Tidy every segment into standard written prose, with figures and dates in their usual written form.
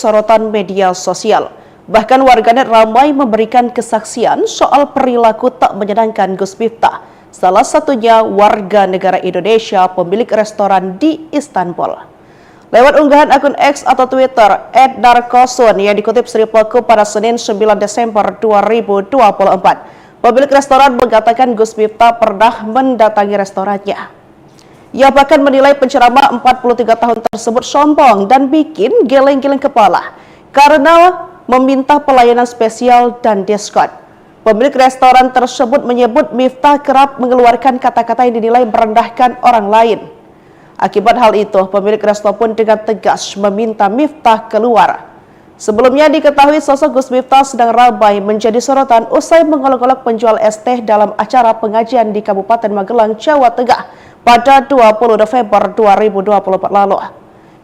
sorotan media sosial. Bahkan warganet ramai memberikan kesaksian soal perilaku tak menyenangkan Gus Miftah. Salah satunya warga negara Indonesia pemilik restoran di Istanbul. Lewat unggahan akun X atau Twitter @narkosun yang dikutip Sri Pelaku pada Senin 9 Desember 2024, pemilik restoran mengatakan Gus Miftah pernah mendatangi restorannya. Ia bahkan menilai penceramah 43 tahun tersebut sombong dan bikin geleng-geleng kepala karena meminta pelayanan spesial dan diskon. Pemilik restoran tersebut menyebut Miftah kerap mengeluarkan kata-kata yang dinilai merendahkan orang lain. Akibat hal itu, pemilik resto pun dengan tegas meminta Miftah keluar. Sebelumnya diketahui sosok Gus Miftah sedang ramai menjadi sorotan usai mengolok-olok penjual es teh dalam acara pengajian di Kabupaten Magelang, Jawa Tengah pada 20 November 2024 lalu.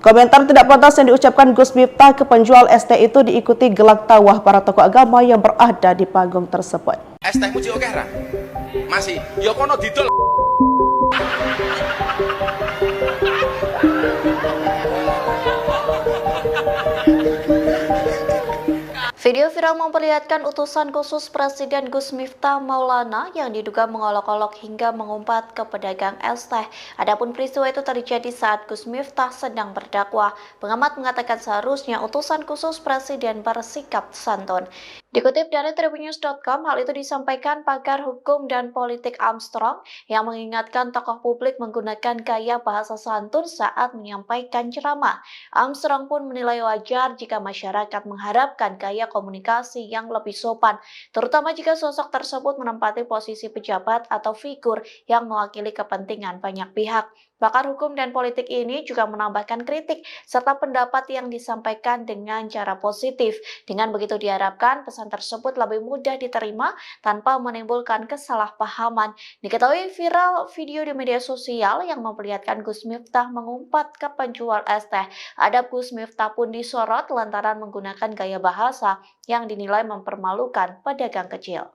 Komentar tidak pantas yang diucapkan Gus Miftah ke penjual es teh itu diikuti gelak tawa para tokoh agama yang berada di panggung tersebut. Es teh muji oke ra? Masih, ya kono didol. Video viral memperlihatkan utusan khusus Presiden Gus Miftah Maulana yang diduga mengolok-olok hingga mengumpat ke pedagang es teh. Adapun peristiwa itu terjadi saat Gus Miftah sedang berdakwah. Pengamat mengatakan seharusnya utusan khusus Presiden bersikap santun. Dikutip dari tribunnews.com, hal itu disampaikan pakar hukum dan politik Armstrong yang mengingatkan tokoh publik menggunakan gaya bahasa santun saat menyampaikan ceramah. Armstrong pun menilai wajar jika masyarakat mengharapkan gaya komunikasi yang lebih sopan, terutama jika sosok tersebut menempati posisi pejabat atau figur yang mewakili kepentingan banyak pihak. Pakar hukum dan politik ini juga menambahkan kritik serta pendapat yang disampaikan dengan cara positif. Dengan begitu diharapkan pesan tersebut lebih mudah diterima tanpa menimbulkan kesalahpahaman. Diketahui viral video di media sosial yang memperlihatkan Gus Miftah mengumpat ke penjual es teh. Adab Gus Miftah pun disorot lantaran menggunakan gaya bahasa yang dinilai mempermalukan pedagang kecil.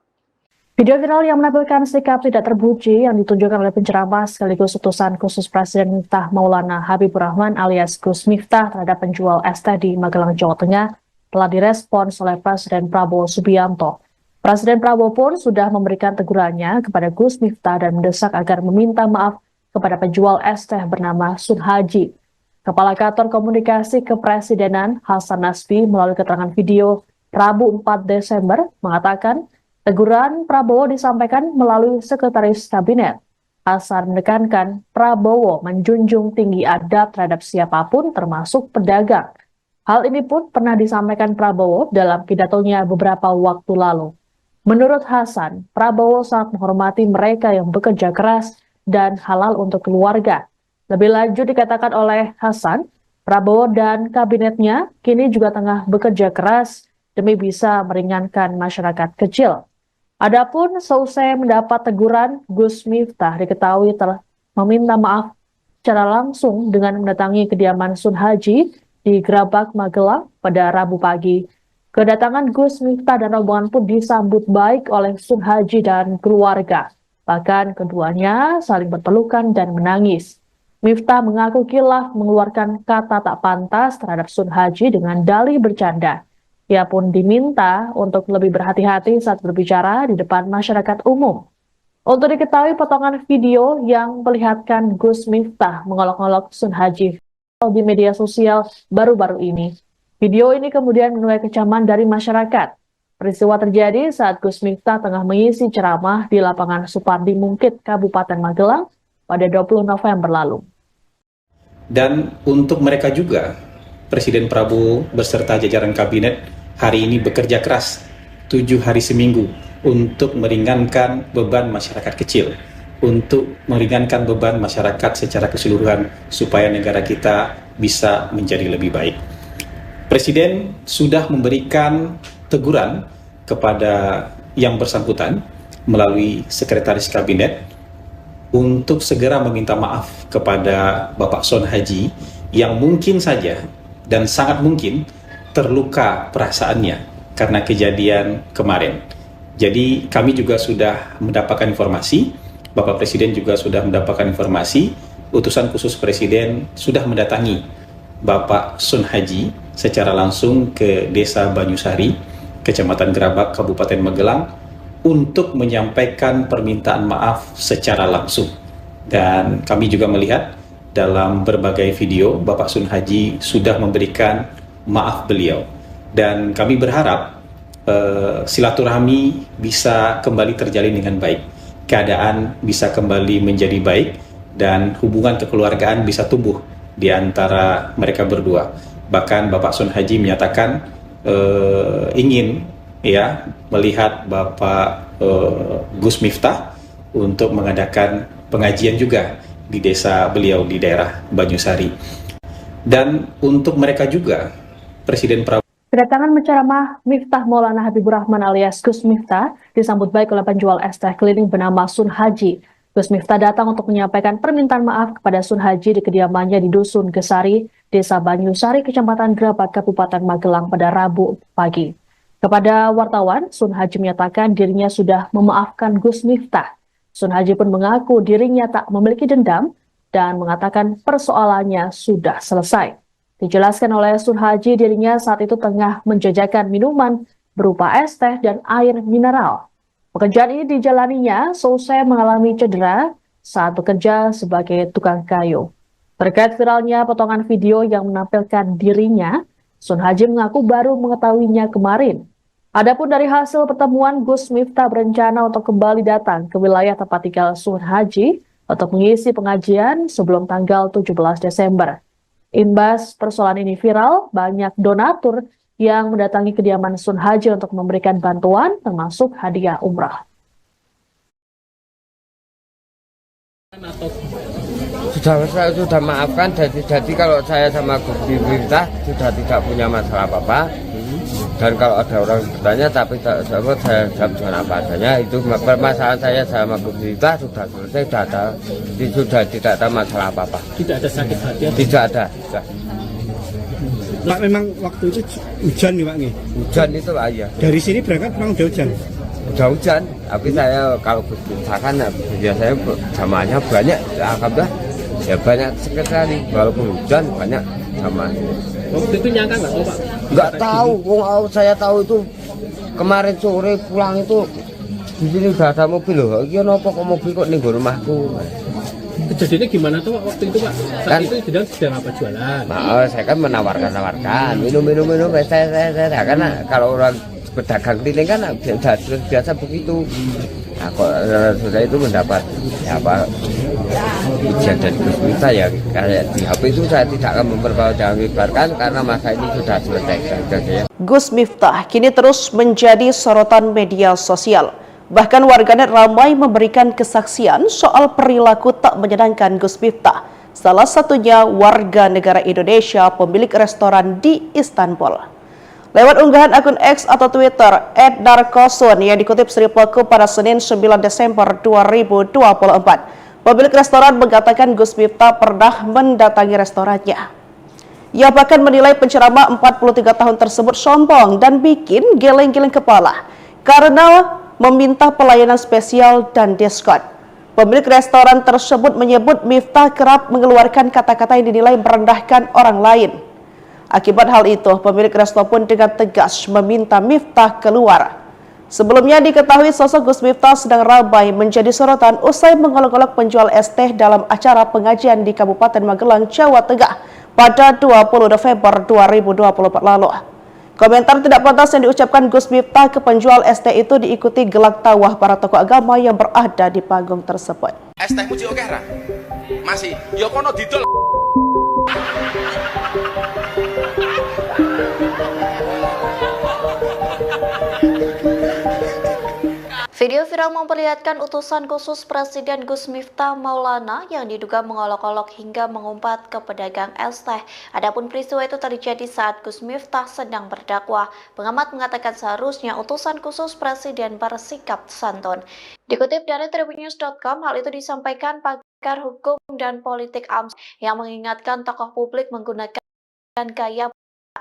Video viral yang menampilkan sikap tidak terpuji yang ditunjukkan oleh penceramah sekaligus utusan khusus Presiden Miftah Maulana Habibur Rahman alias Gus Miftah terhadap penjual es teh di Magelang, Jawa Tengah telah direspons oleh Presiden Prabowo Subianto. Presiden Prabowo pun sudah memberikan tegurannya kepada Gus Miftah dan mendesak agar meminta maaf kepada penjual es teh bernama Sun Haji. Kepala Kantor Komunikasi Kepresidenan Hasan Nasbi melalui keterangan video Rabu 4 Desember mengatakan teguran Prabowo disampaikan melalui Sekretaris Kabinet. Hasan menekankan Prabowo menjunjung tinggi adab terhadap siapapun termasuk pedagang. Hal ini pun pernah disampaikan Prabowo dalam pidatonya beberapa waktu lalu. Menurut Hasan, Prabowo sangat menghormati mereka yang bekerja keras dan halal untuk keluarga. Lebih lanjut dikatakan oleh Hasan, Prabowo dan kabinetnya kini juga tengah bekerja keras demi bisa meringankan masyarakat kecil. Adapun seusai mendapat teguran, Gus Miftah diketahui telah meminta maaf secara langsung dengan mendatangi kediaman Sun Haji di Grabak, Magelang pada Rabu pagi. Kedatangan Gus Miftah dan rombongan pun disambut baik oleh Sun Haji dan keluarga. Bahkan keduanya saling berpelukan dan menangis. Miftah mengaku kilaf mengeluarkan kata tak pantas terhadap Sun Haji dengan dalih bercanda. Ia pun diminta untuk lebih berhati-hati saat berbicara di depan masyarakat umum. Untuk diketahui potongan video yang memperlihatkan Gus Miftah mengolok-olok Sun Haji di media sosial baru-baru ini. Video ini kemudian menuai kecaman dari masyarakat. Peristiwa terjadi saat Gus Miftah tengah mengisi ceramah di lapangan Supardi Mungkit, Kabupaten Magelang pada 20 November lalu. Dan untuk mereka juga, Presiden Prabowo beserta jajaran kabinet hari ini bekerja keras 7 hari seminggu untuk meringankan beban masyarakat kecil, untuk meringankan beban masyarakat secara keseluruhan supaya negara kita bisa menjadi lebih baik. Presiden sudah memberikan teguran kepada yang bersangkutan melalui Sekretaris Kabinet untuk segera meminta maaf kepada Bapak Sun Haji yang mungkin saja dan sangat mungkin terluka perasaannya karena kejadian kemarin. Jadi kami juga sudah mendapatkan informasi, Bapak Presiden juga sudah mendapatkan informasi, utusan khusus Presiden sudah mendatangi Bapak Sun Haji secara langsung ke Desa Banyusari, Kecamatan Gerabak, Kabupaten Magelang, untuk menyampaikan permintaan maaf secara langsung. Dan kami juga melihat dalam berbagai video Bapak Sun Haji sudah memberikan maaf beliau. Dan kami berharap silaturahmi bisa kembali terjalin dengan baik, keadaan bisa kembali menjadi baik, dan hubungan kekeluargaan bisa tumbuh di antara mereka berdua. Bahkan Bapak Sun Haji menyatakan ingin melihat Bapak Gus Miftah untuk mengadakan pengajian juga di desa beliau di daerah Banyusari. Dan untuk mereka juga, Presiden Prabowo. Kedatangan menceramah Miftah Maulana Habibur Rahman alias Gus Miftah disambut baik oleh penjual es teh keliling bernama Sun Haji. Gus Miftah datang untuk menyampaikan permintaan maaf kepada Sun Haji di kediamannya di Dusun Gesari, Desa Banyusari, Kecamatan Gerabak, Kabupaten Magelang pada Rabu pagi. Kepada wartawan, Sun Haji menyatakan dirinya sudah memaafkan Gus Miftah. Sun Haji pun mengaku dirinya tak memiliki dendam dan mengatakan persoalannya sudah selesai. Dijelaskan oleh Sun Haji, dirinya saat itu tengah menjajakan minuman berupa es teh dan air mineral. Pekerjaan ini dijalaninya seusai mengalami cedera saat bekerja sebagai tukang kayu. Terkait viralnya potongan video yang menampilkan dirinya, Sun Haji mengaku baru mengetahuinya kemarin. Adapun dari hasil pertemuan, Gus Miftah berencana untuk kembali datang ke wilayah tempat tinggal Sun Haji untuk mengisi pengajian sebelum tanggal 17 Desember. Imbas persoalan ini viral, banyak donatur yang mendatangi kediaman Sun Haji untuk memberikan bantuan, termasuk hadiah umrah. Saya sudah maafkan, jadi kalau saya sama Gus Miftah sudah tidak punya masalah apa-apa. Dan kalau ada orang bertanya, tapi saya jawab dengan apa adanya. Itu permasalahan saya sama Gus Miftah sudah selesai, sudah tidak ada masalah apa-apa. Tidak ada sakit hati? Tidak ada. Pak, memang waktu itu hujan nih Pak nih? Hujan itu Pak, iya. Dari sini berangkat memang udah hujan? Udah hujan, tapi saya kalau Gus Miftah kan biasanya jamaahnya banyak, alhamdulillah ya banyak sekali, walaupun hujan banyak jamaahnya. Waktu itu nyangka nggak tahu Pak? Nggak tahu, saya tahu itu kemarin sore pulang itu di sini udah ada mobil loh. Iya nopo kok mobil kok nih rumahku. Kejadiannya gimana tuh Pak waktu itu Pak? Saat Kan, itu sedang apa jualan? Saya kan menawarkan minum saya karena kalau orang pedagang keliling kan biasa begitu. Nah kok sudah itu mendapat ujian dari Gus Miftah ya kayak di HP itu saya tidak akan memperbaharkan karena masa ini sudah selesai. Gus Miftah kini terus menjadi sorotan media sosial. Bahkan warganet ramai memberikan kesaksian soal perilaku tak menyenangkan Gus Miftah. Salah satunya warga negara Indonesia pemilik restoran di Istanbul. Lewat unggahan akun X atau Twitter @narkosun yang dikutip Sri Pelaku pada Senin 9 Desember 2024, pemilik restoran mengatakan Gus Miftah pernah mendatangi restorannya. Ia bahkan menilai penceramah 43 tahun tersebut sombong dan bikin geleng-geleng kepala karena meminta pelayanan spesial dan diskon. Pemilik restoran tersebut menyebut Miftah kerap mengeluarkan kata-kata yang dinilai merendahkan orang lain. Akibat hal itu, pemilik resto pun dengan tegas meminta Miftah keluar. Sebelumnya diketahui sosok Gus Miftah sedang ramai menjadi sorotan usai mengolok-olok penjual es teh dalam acara pengajian di Kabupaten Magelang, Jawa Tengah pada 20 November 2024 lalu. Komentar tidak pantas yang diucapkan Gus Miftah ke penjual es teh itu diikuti gelak tawa para tokoh agama yang berada di panggung tersebut. Es teh muji oke ra? Masih, ya kono didol. Video viral memperlihatkan utusan khusus Presiden Gus Miftah Maulana yang diduga mengolok-olok hingga mengumpat ke pedagang es teh. Adapun peristiwa itu terjadi saat Gus Miftah sedang berdakwah. Pengamat mengatakan seharusnya utusan khusus Presiden bersikap santun. Dikutip dari tribunnews.com, hal itu disampaikan pakar hukum dan politik AMS yang mengingatkan tokoh publik menggunakan gaya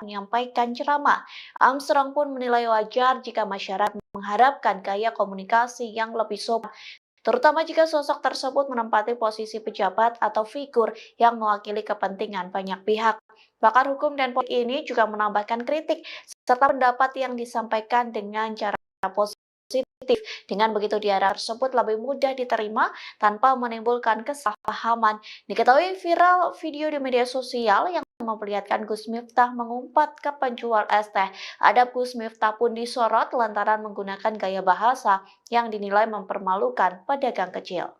menyampaikan ceramah. Armstrong pun menilai wajar jika masyarakat mengharapkan gaya komunikasi yang lebih sopan, terutama jika sosok tersebut menempati posisi pejabat atau figur yang mewakili kepentingan banyak pihak. Pakar hukum dan politik ini juga menambahkan kritik serta pendapat yang disampaikan dengan cara positif. Dengan begitu diharap tersebut lebih mudah diterima tanpa menimbulkan kesalahpahaman. Diketahui viral video di media sosial yang memperlihatkan Gus Miftah mengumpat ke penjual es teh. Adab Gus Miftah pun disorot lantaran menggunakan gaya bahasa yang dinilai mempermalukan pedagang kecil.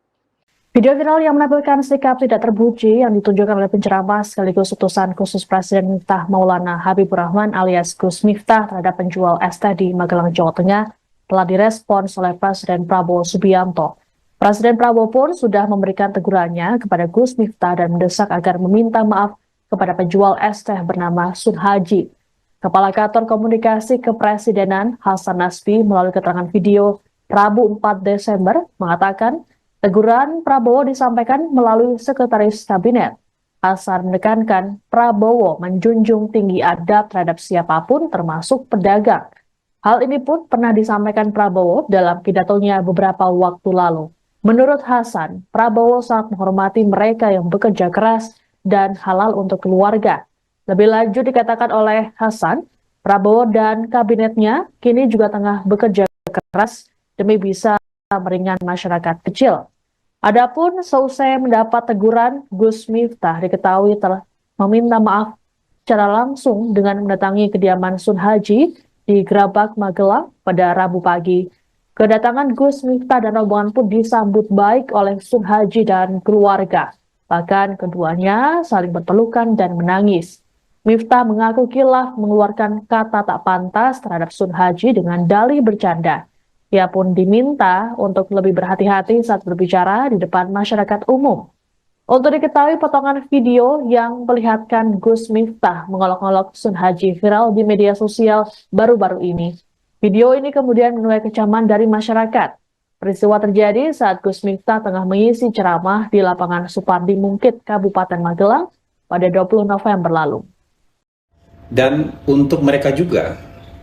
Video viral yang menampilkan sikap tidak terpuji yang ditunjukkan oleh penceramah sekaligus utusan khusus Presiden Miftah Maulana Habibur Rahman alias Gus Miftah terhadap penjual es teh di Magelang, Jawa Tengah telah direspons oleh Presiden Prabowo Subianto. Presiden Prabowo pun sudah memberikan tegurannya kepada Gus Miftah dan mendesak agar meminta maaf kepada penjual es teh bernama Sun Haji. Kepala Kantor Komunikasi Kepresidenan Hasan Nasbi melalui keterangan video Rabu 4 Desember mengatakan teguran Prabowo disampaikan melalui Sekretaris Kabinet. Hasan menekankan Prabowo menjunjung tinggi adab terhadap siapapun termasuk pedagang. Hal ini pun pernah disampaikan Prabowo dalam pidatonya beberapa waktu lalu. Menurut Hasan, Prabowo sangat menghormati mereka yang bekerja keras dan halal untuk keluarga. Lebih lanjut dikatakan oleh Hasan, Prabowo dan kabinetnya kini juga tengah bekerja keras demi bisa meringankan masyarakat kecil. Adapun seusai mendapat teguran, Gus Miftah diketahui telah meminta maaf secara langsung dengan mendatangi kediaman Sun Haji di Grabak, Magelang pada Rabu pagi. Kedatangan Gus Miftah dan rombongan pun disambut baik oleh Sun Haji dan keluarga. Bahkan keduanya saling berpelukan dan menangis. Miftah mengaku kilaf mengeluarkan kata tak pantas terhadap Sun Haji dengan dalih bercanda. Ia pun diminta untuk lebih berhati-hati saat berbicara di depan masyarakat umum. Untuk diketahui potongan video yang memperlihatkan Gus Miftah mengolok-olok Sun Haji viral di media sosial baru-baru ini. Video ini kemudian menuai kecaman dari masyarakat. Peristiwa terjadi saat Gus Miftah tengah mengisi ceramah di lapangan Supardi Mungkit, Kabupaten Magelang pada 20 November lalu. Dan untuk mereka juga,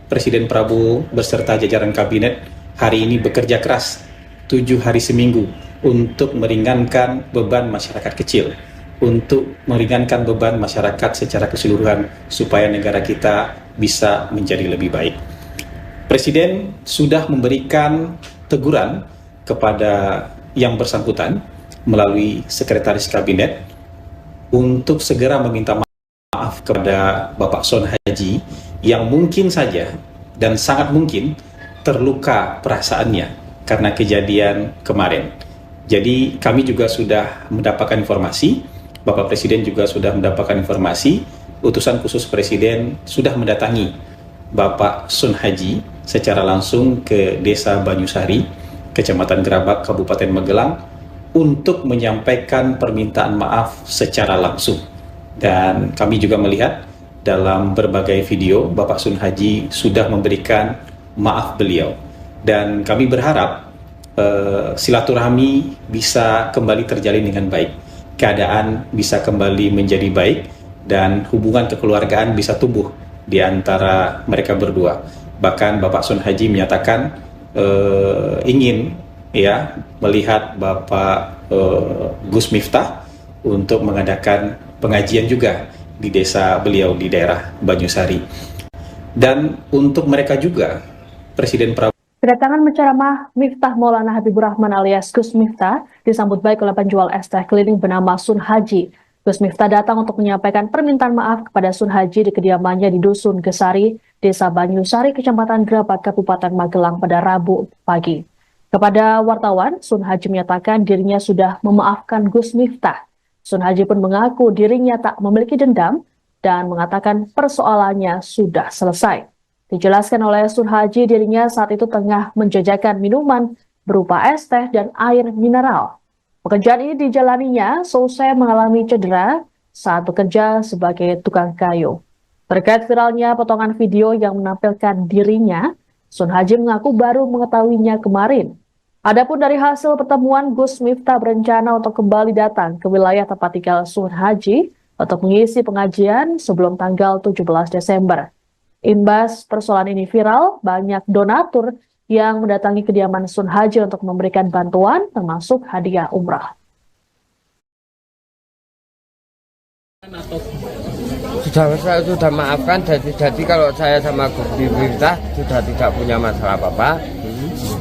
Presiden Prabowo beserta jajaran kabinet hari ini bekerja keras 7 hari seminggu untuk meringankan beban masyarakat kecil, untuk meringankan beban masyarakat secara keseluruhan supaya negara kita bisa menjadi lebih baik. Presiden sudah memberikan teguran kepada yang bersangkutan melalui Sekretaris Kabinet untuk segera meminta maaf kepada Bapak Sun Haji yang mungkin saja dan sangat mungkin terluka perasaannya karena kejadian kemarin. Jadi kami juga sudah mendapatkan informasi, Bapak Presiden juga sudah mendapatkan informasi, utusan khusus Presiden sudah mendatangi Bapak Sun Haji secara langsung ke Desa Banyusari, Kecamatan Grabak, Kabupaten Magelang, untuk menyampaikan permintaan maaf secara langsung. Dan kami juga melihat dalam berbagai video Bapak Sun Haji sudah memberikan maaf beliau, dan kami berharap silaturahmi bisa kembali terjalin dengan baik, keadaan bisa kembali menjadi baik, dan hubungan kekeluargaan bisa tumbuh di antara mereka berdua. Bahkan Bapak Sun Haji menyatakan ingin melihat Bapak Gus Miftah untuk mengadakan pengajian juga di desa beliau di daerah Banyusari. Dan untuk mereka juga, Presiden Prabowo. Kedatangan penceramah Miftah Maulana Habibur Rahman alias Gus Miftah disambut baik oleh penjual es teh keliling bernama Sun Haji. Gus Miftah datang untuk menyampaikan permintaan maaf kepada Sun Haji di kediamannya di Dusun Gesari, Desa Banyusari, Kecamatan Grabak, Kabupaten Magelang pada Rabu pagi. Kepada wartawan, Sun Haji menyatakan dirinya sudah memaafkan Gus Miftah. Sun Haji pun mengaku dirinya tak memiliki dendam dan mengatakan persoalannya sudah selesai. Dijelaskan oleh Sun Haji, dirinya saat itu tengah menjajakan minuman berupa es teh dan air mineral. Pekerjaan ini dijalaninya seusai mengalami cedera saat bekerja sebagai tukang kayu. Terkait viralnya potongan video yang menampilkan dirinya, Sun Haji mengaku baru mengetahuinya kemarin. Adapun dari hasil pertemuan, Gus Miftah berencana untuk kembali datang ke wilayah tempat tinggal Sun Haji untuk mengisi pengajian sebelum tanggal 17 Desember. Imbas persoalan ini viral, banyak donatur yang mendatangi kediaman Sun Haji untuk memberikan bantuan termasuk hadiah umrah. Atau sudah maafkan, jadi kalau saya sama Gus Miftah sudah tidak punya masalah apa-apa.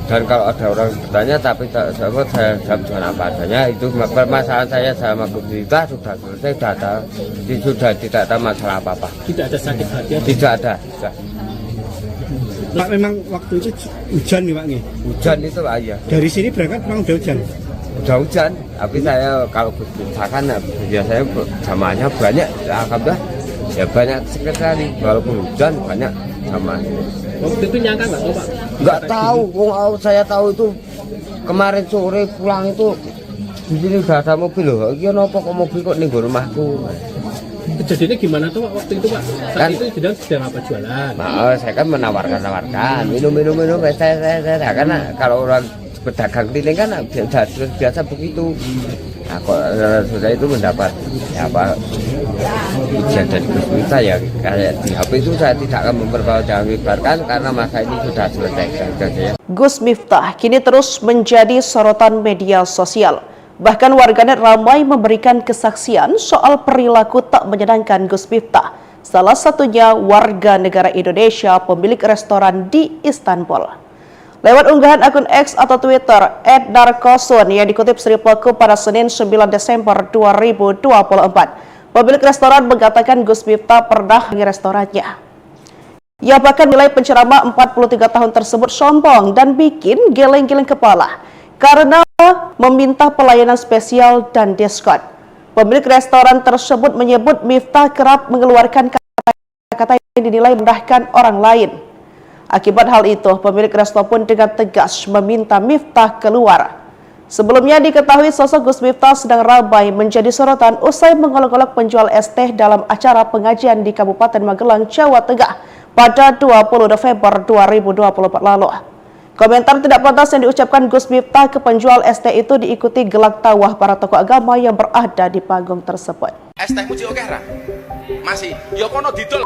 Dan kalau ada orang bertanya tapi saya jawab dengan apa adanya. Itu permasalahan saya sama Gus Miftah sudah selesai, sudah tidak ada masalah apa-apa. Tidak ada sakit hati? Tidak ada. Pak, memang waktu itu hujan nih Pak nih? Hujan itu Pak, ya. Dari sini berangkat memang udah hujan? Udah hujan, tapi saya kalau Gus Miftah kan biasanya jamaahnya banyak, alhamdulillah ya banyak sekali, walaupun hujan banyak jamaahnya. Waktu itu nyangka nggak tahu Pak? Nggak tahu, saya tahu itu kemarin sore pulang itu di sini udah ada mobil loh. Iya nopo kok mobil kok nih rumahku. Kejadiannya gimana tuh Pak waktu itu Pak? Saat Kan, itu sedang apa jualan? Saya kan menawarkan minum saya karena kalau orang pedagang keliling kan biasa begitu. Nah, kok sudah itu mendapat ya apa ujian dari Gus Miftah ya kayak di HP itu saya tidak akan memperbaharkan karena masa ini sudah selesai. Gus Miftah kini terus menjadi sorotan media sosial. Bahkan warganet ramai memberikan kesaksian soal perilaku tak menyenangkan Gus Miftah. Salah satunya warga negara Indonesia pemilik restoran di Istanbul. Lewat unggahan akun X atau Twitter @darkosun yang dikutip Sripoku pada Senin 9 Desember 2024, pemilik restoran mengatakan Gus Miftah pernah di restorannya. Ia bahkan nilai penceramah 43 tahun tersebut sombong dan bikin geleng-geleng kepala karena meminta pelayanan spesial dan diskon. Pemilik restoran tersebut menyebut Miftah kerap mengeluarkan kata-kata yang dinilai merendahkan orang lain. Akibat hal itu, pemilik resto pun dengan tegas meminta Miftah keluar. Sebelumnya diketahui sosok Gus Miftah sedang ramai menjadi sorotan usai mengolok-olok penjual es teh dalam acara pengajian di Kabupaten Magelang, Jawa Tengah pada 20 November 2024 lalu. Komentar tidak pantas yang diucapkan Gus Miftah ke penjual es teh itu diikuti gelak tawa para tokoh agama yang berada di panggung tersebut. Es teh muji oke ra? Masih, ya kono didol.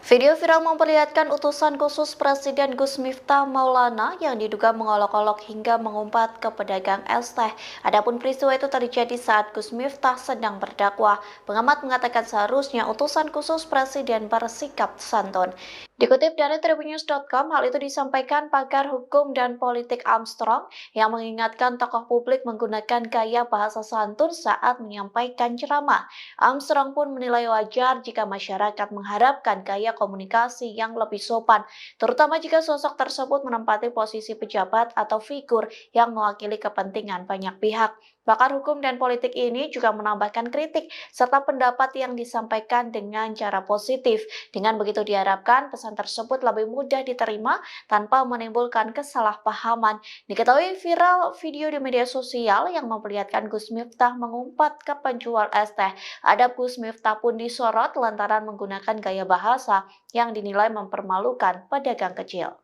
Video viral memperlihatkan utusan khusus Presiden Gus Miftah Maulana yang diduga mengolok-olok hingga mengumpat ke pedagang es teh. Adapun peristiwa itu terjadi saat Gus Miftah sedang berdakwah. Pengamat mengatakan seharusnya utusan khusus Presiden bersikap santun. Dikutip dari Tribunnews.com, hal itu disampaikan pakar hukum dan politik Armstrong yang mengingatkan tokoh publik menggunakan gaya bahasa santun saat menyampaikan ceramah. Armstrong pun menilai wajar jika masyarakat mengharapkan gaya komunikasi yang lebih sopan, terutama jika sosok tersebut menempati posisi pejabat atau figur yang mewakili kepentingan banyak pihak. Pakar hukum dan politik ini juga menambahkan kritik serta pendapat yang disampaikan dengan cara positif. Dengan begitu diharapkan pesan tersebut lebih mudah diterima tanpa menimbulkan kesalahpahaman. Diketahui viral video di media sosial yang memperlihatkan Gus Miftah mengumpat ke penjual es teh. Adab Gus Miftah pun disorot lantaran menggunakan gaya bahasa yang dinilai mempermalukan pedagang kecil.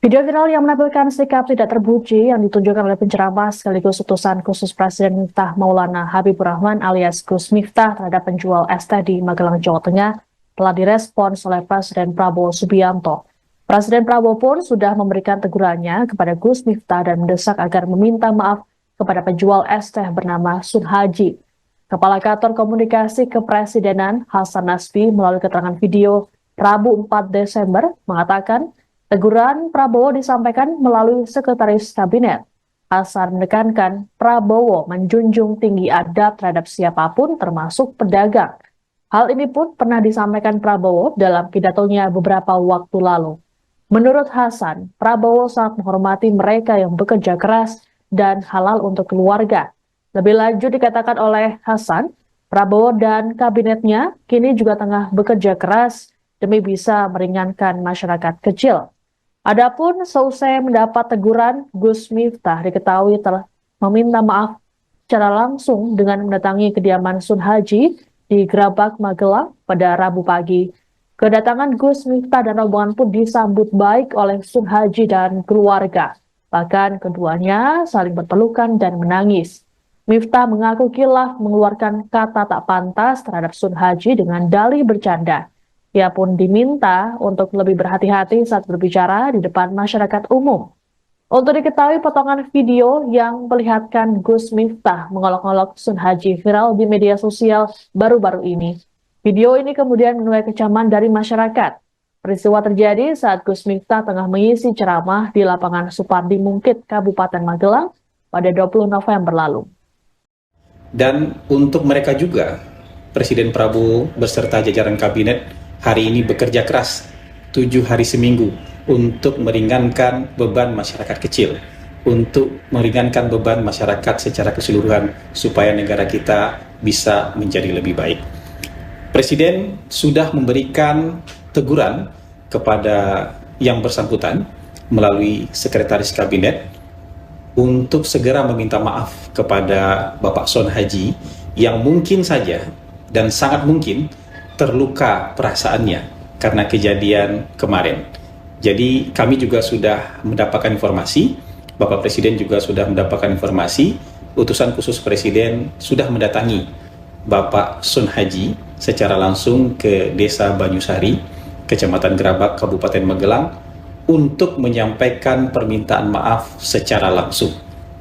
Video viral yang menampilkan sikap tidak terpuji yang ditunjukkan oleh penceramah sekaligus utusan khusus Presiden Miftah Maulana Habibur Rahman alias Gus Miftah terhadap penjual es teh di Magelang, Jawa Tengah telah direspons oleh Presiden Prabowo Subianto. Presiden Prabowo pun sudah memberikan tegurannya kepada Gus Miftah dan mendesak agar meminta maaf kepada penjual es teh bernama Sun Haji. Kepala Kantor Komunikasi Kepresidenan Hasan Nasbi melalui keterangan video Rabu 4 Desember mengatakan teguran Prabowo disampaikan melalui Sekretaris Kabinet. Hasan menekankan Prabowo menjunjung tinggi adab terhadap siapapun termasuk pedagang. Hal ini pun pernah disampaikan Prabowo dalam pidatonya beberapa waktu lalu. Menurut Hasan, Prabowo sangat menghormati mereka yang bekerja keras dan halal untuk keluarga. Lebih lanjut dikatakan oleh Hasan, Prabowo dan kabinetnya kini juga tengah bekerja keras demi bisa meringankan masyarakat kecil. Adapun seusai mendapat teguran, Gus Miftah diketahui telah meminta maaf secara langsung dengan mendatangi kediaman Sun Haji di Grabak, Magelang pada Rabu pagi. Kedatangan Gus Miftah dan rombongan pun disambut baik oleh Sun Haji dan keluarga. Bahkan keduanya saling berpelukan dan menangis. Miftah mengaku kilaf mengeluarkan kata tak pantas terhadap Sun Haji dengan dalih bercanda. Ia pun diminta untuk lebih berhati-hati saat berbicara di depan masyarakat umum. Untuk diketahui, potongan video yang memperlihatkan Gus Miftah mengolok-olok Sun Haji viral di media sosial baru-baru ini. Video ini kemudian menuai kecaman dari masyarakat. Peristiwa terjadi saat Gus Miftah tengah mengisi ceramah di lapangan Supardi Mungkit, Kabupaten Magelang pada 20 November lalu. Dan untuk mereka juga, Presiden Prabowo beserta jajaran kabinet hari ini bekerja keras 7 hari seminggu untuk meringankan beban masyarakat kecil, untuk meringankan beban masyarakat secara keseluruhan supaya negara kita bisa menjadi lebih baik. Presiden sudah memberikan teguran kepada yang bersangkutan melalui Sekretaris Kabinet untuk segera meminta maaf kepada Bapak Sun Haji yang mungkin saja dan sangat mungkin terluka perasaannya karena kejadian kemarin. Jadi kami juga sudah mendapatkan informasi, Bapak Presiden juga sudah mendapatkan informasi, utusan khusus Presiden sudah mendatangi Bapak Sun Haji secara langsung ke Desa Banyusari, Kecamatan Gerabak, Kabupaten Magelang, untuk menyampaikan permintaan maaf secara langsung.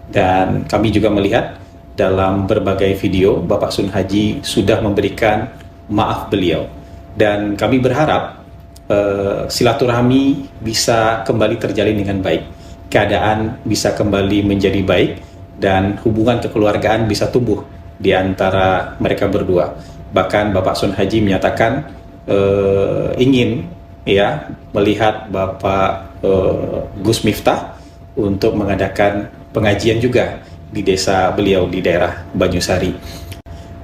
Dan kami juga melihat dalam berbagai video, Bapak Sun Haji sudah memberikan maaf beliau. Dan kami berharap silaturahmi bisa kembali terjalin dengan baik, keadaan bisa kembali menjadi baik, dan hubungan kekeluargaan bisa tumbuh di antara mereka berdua. Bahkan Bapak Sun Haji menyatakan ingin melihat Bapak Gus Miftah untuk mengadakan pengajian juga di desa beliau di daerah Banyusari.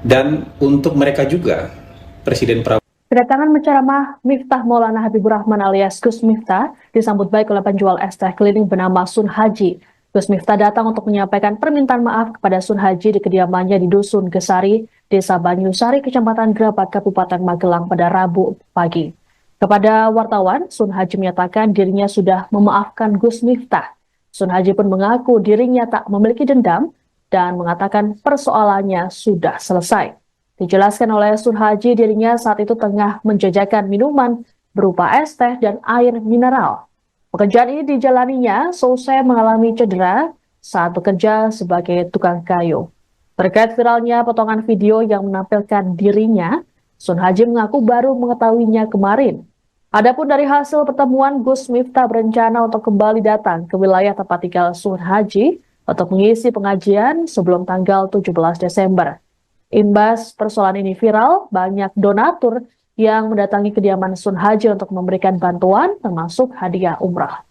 Dan untuk mereka juga, Presiden Prabowo Kedatangan menceramah Miftah Maulana Habibur Rahman alias Gus Miftah disambut baik oleh penjual es teh keliling bernama Sun Haji. Gus Miftah datang untuk menyampaikan permintaan maaf kepada Sun Haji di kediamannya di Dusun Gesari, Desa Banyusari, Kecamatan Gerabak, Kabupaten Magelang pada Rabu pagi. Kepada wartawan, Sun Haji menyatakan dirinya sudah memaafkan Gus Miftah. Sun Haji pun mengaku dirinya tak memiliki dendam dan mengatakan persoalannya sudah selesai. Dijelaskan oleh Sun Haji, dirinya saat itu tengah menjajakan minuman berupa es teh dan air mineral. Pekerjaan ini dijalaninya selesai mengalami cedera saat bekerja sebagai tukang kayu. Terkait viralnya potongan video yang menampilkan dirinya, Sun Haji mengaku baru mengetahuinya kemarin. Adapun dari hasil pertemuan, Gus Miftah berencana untuk kembali datang ke wilayah tempat tinggal Sun Haji untuk mengisi pengajian sebelum tanggal 17 Desember. Imbas persoalan ini viral, banyak donatur yang mendatangi kediaman Sun Haji untuk memberikan bantuan termasuk hadiah umrah.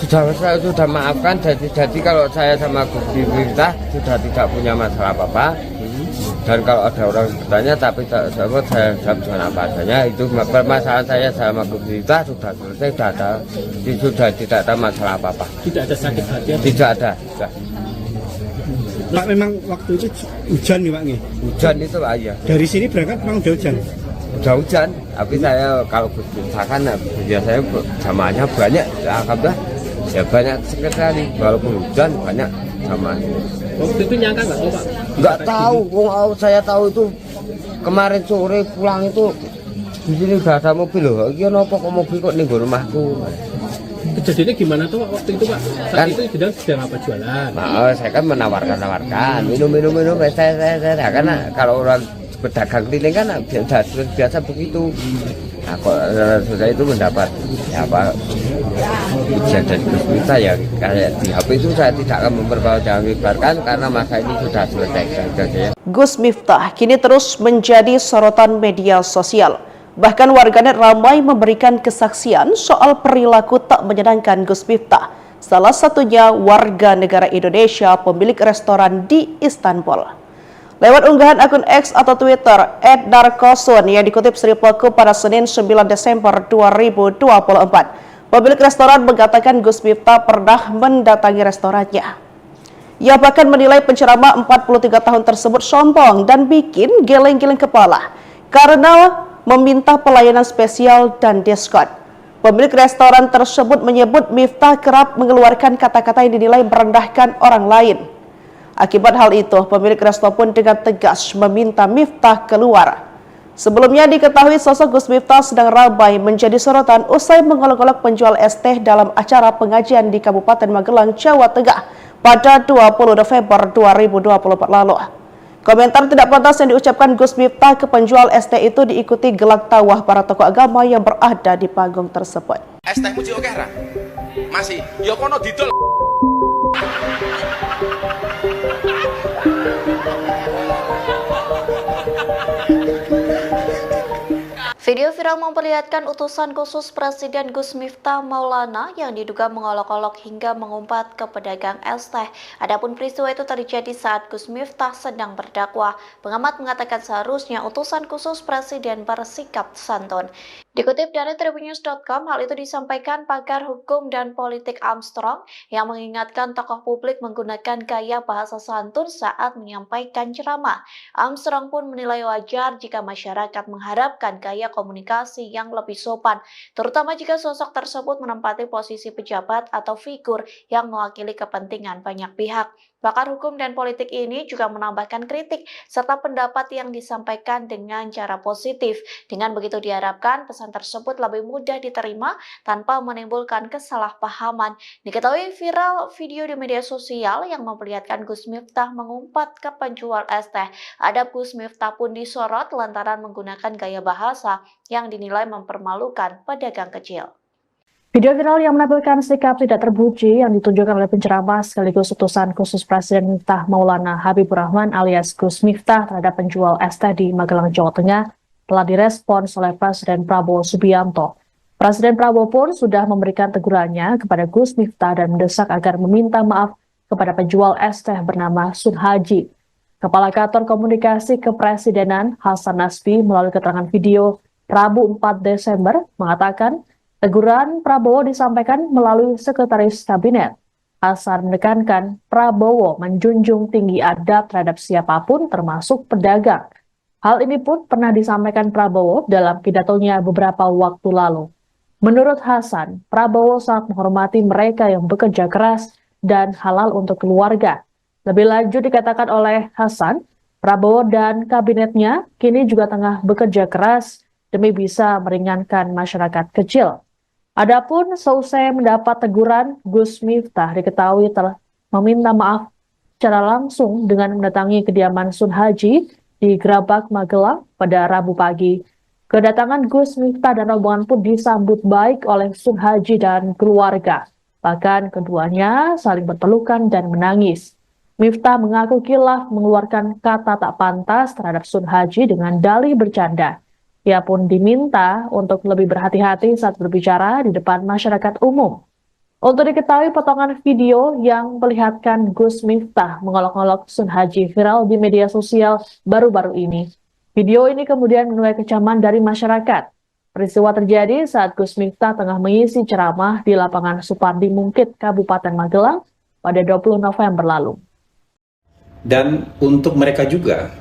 Sudah maafkan, jadi kalau saya sama Gus Miftah sudah tidak punya masalah apa-apa. Dan kalau ada orang bertanya tapi saya jawab dengan apa adanya, itu permasalahan saya sama Gus Miftah sudah selesai, sudah tidak ada masalah apa-apa. Tidak ada sakit hati? Tidak ada. Pak, memang waktu itu hujan nih Pak? Hujan itu Pak, ya. Dari sini berangkat memang udah hujan? Udah hujan, tapi saya kalau Gus Miftah kan biasanya jamaahnya banyak, alhamdulillah ya banyak sekali, walaupun hujan banyak jamaahnya. Waktu itu nyangka nggak tahu Pak? Nggak tahu, saya tahu itu kemarin sore pulang itu di sini udah ada mobil loh. Iya nopo kok mobil kok nih rumahku. Kejadiannya gimana tuh Pak waktu itu Pak? Saat Kan, itu sedang apa jualan? Nah, saya kan menawarkan minum saya karena kalau orang pedagang keliling kan biasa begitu. Nah, kok saya itu mendapat ujian dari Gus Miftah ya kayak di HP itu saya tidak akan memperpanjangkan karena masa ini sudah selesai. Gus Miftah kini terus menjadi sorotan media sosial. Bahkan warganet ramai memberikan kesaksian soal perilaku tak menyenangkan Gus Miftah. Salah satunya warga negara Indonesia pemilik restoran di Istanbul. Lewat unggahan akun X atau Twitter @darkosun yang dikutip Sripaku pada Senin 9 Desember 2024, pemilik restoran mengatakan Gus Miftah pernah mendatangi restorannya. Ia bahkan menilai penceramah 43 tahun tersebut sombong dan bikin geleng-geleng kepala karena meminta pelayanan spesial dan diskon. Pemilik restoran tersebut menyebut Miftah kerap mengeluarkan kata-kata yang dinilai merendahkan orang lain. Akibat hal itu, pemilik resto pun dengan tegas meminta Miftah keluar. Sebelumnya diketahui sosok Gus Miftah sedang ramai menjadi sorotan usai mengolok-olok penjual es teh dalam acara pengajian di Kabupaten Magelang, Jawa Tengah pada 20 November 2024 lalu. Komentar tidak pantas yang diucapkan Gus Miftah ke penjual es teh itu diikuti gelak tawa para tokoh agama yang berada di panggung tersebut. Es teh muji oke ra? Masih, ya kono didol. Video viral memperlihatkan utusan khusus Presiden Gus Miftah Maulana yang diduga mengolok-olok hingga mengumpat ke pedagang es teh. Adapun peristiwa itu terjadi saat Gus Miftah sedang berdakwah. Pengamat mengatakan seharusnya utusan khusus Presiden bersikap santun. Dikutip dari tribunnews.com, hal itu disampaikan pakar hukum dan politik Armstrong yang mengingatkan tokoh publik menggunakan gaya bahasa santun saat menyampaikan ceramah. Armstrong pun menilai wajar jika masyarakat mengharapkan gaya komunikasi yang lebih sopan, terutama jika sosok tersebut menempati posisi pejabat atau figur yang mewakili kepentingan banyak pihak. Pakar hukum dan politik ini juga menambahkan kritik serta pendapat yang disampaikan dengan cara positif. Dengan begitu diharapkan pesan tersebut lebih mudah diterima tanpa menimbulkan kesalahpahaman. Diketahui viral video di media sosial yang memperlihatkan Gus Miftah mengumpat ke penjual es teh. Adab Gus Miftah pun disorot lantaran menggunakan gaya bahasa yang dinilai mempermalukan pedagang kecil. Video viral yang menampilkan sikap tidak terpuji yang ditunjukkan oleh penceramah sekaligus utusan khusus Presiden Miftah Maulana Habibur Rahman alias Gus Miftah terhadap penjual es teh di Magelang, Jawa Tengah telah direspons oleh Presiden Prabowo Subianto. Presiden Prabowo pun sudah memberikan tegurannya kepada Gus Miftah dan mendesak agar meminta maaf kepada penjual es teh bernama Sun Haji. Kepala Kantor Komunikasi Kepresidenan Hasan Nasbi melalui keterangan video Rabu 4 Desember mengatakan teguran Prabowo disampaikan melalui Sekretaris Kabinet. Hasan menekankan Prabowo menjunjung tinggi adab terhadap siapapun termasuk pedagang. Hal ini pun pernah disampaikan Prabowo dalam pidatonya beberapa waktu lalu. Menurut Hasan, Prabowo sangat menghormati mereka yang bekerja keras dan halal untuk keluarga. Lebih lanjut dikatakan oleh Hasan, Prabowo dan kabinetnya kini juga tengah bekerja keras demi bisa meringankan masyarakat kecil. Adapun seusai mendapat teguran, Gus Miftah diketahui telah meminta maaf secara langsung dengan mendatangi kediaman Sun Haji di Grabak, Magelang pada Rabu pagi. Kedatangan Gus Miftah dan rombongan pun disambut baik oleh Sun Haji dan keluarga. Bahkan keduanya saling berpelukan dan menangis. Miftah mengaku kilaf mengeluarkan kata tak pantas terhadap Sun Haji dengan dalih bercanda. Ia pun diminta untuk lebih berhati-hati saat berbicara di depan masyarakat umum. Untuk diketahui potongan video yang memperlihatkan Gus Miftah mengolok-olok Sun Haji viral di media sosial baru-baru ini. Video ini kemudian menuai kecaman dari masyarakat. Peristiwa terjadi saat Gus Miftah tengah mengisi ceramah di lapangan Supardi Mungkit, Kabupaten Magelang pada 20 November lalu. Dan untuk mereka juga,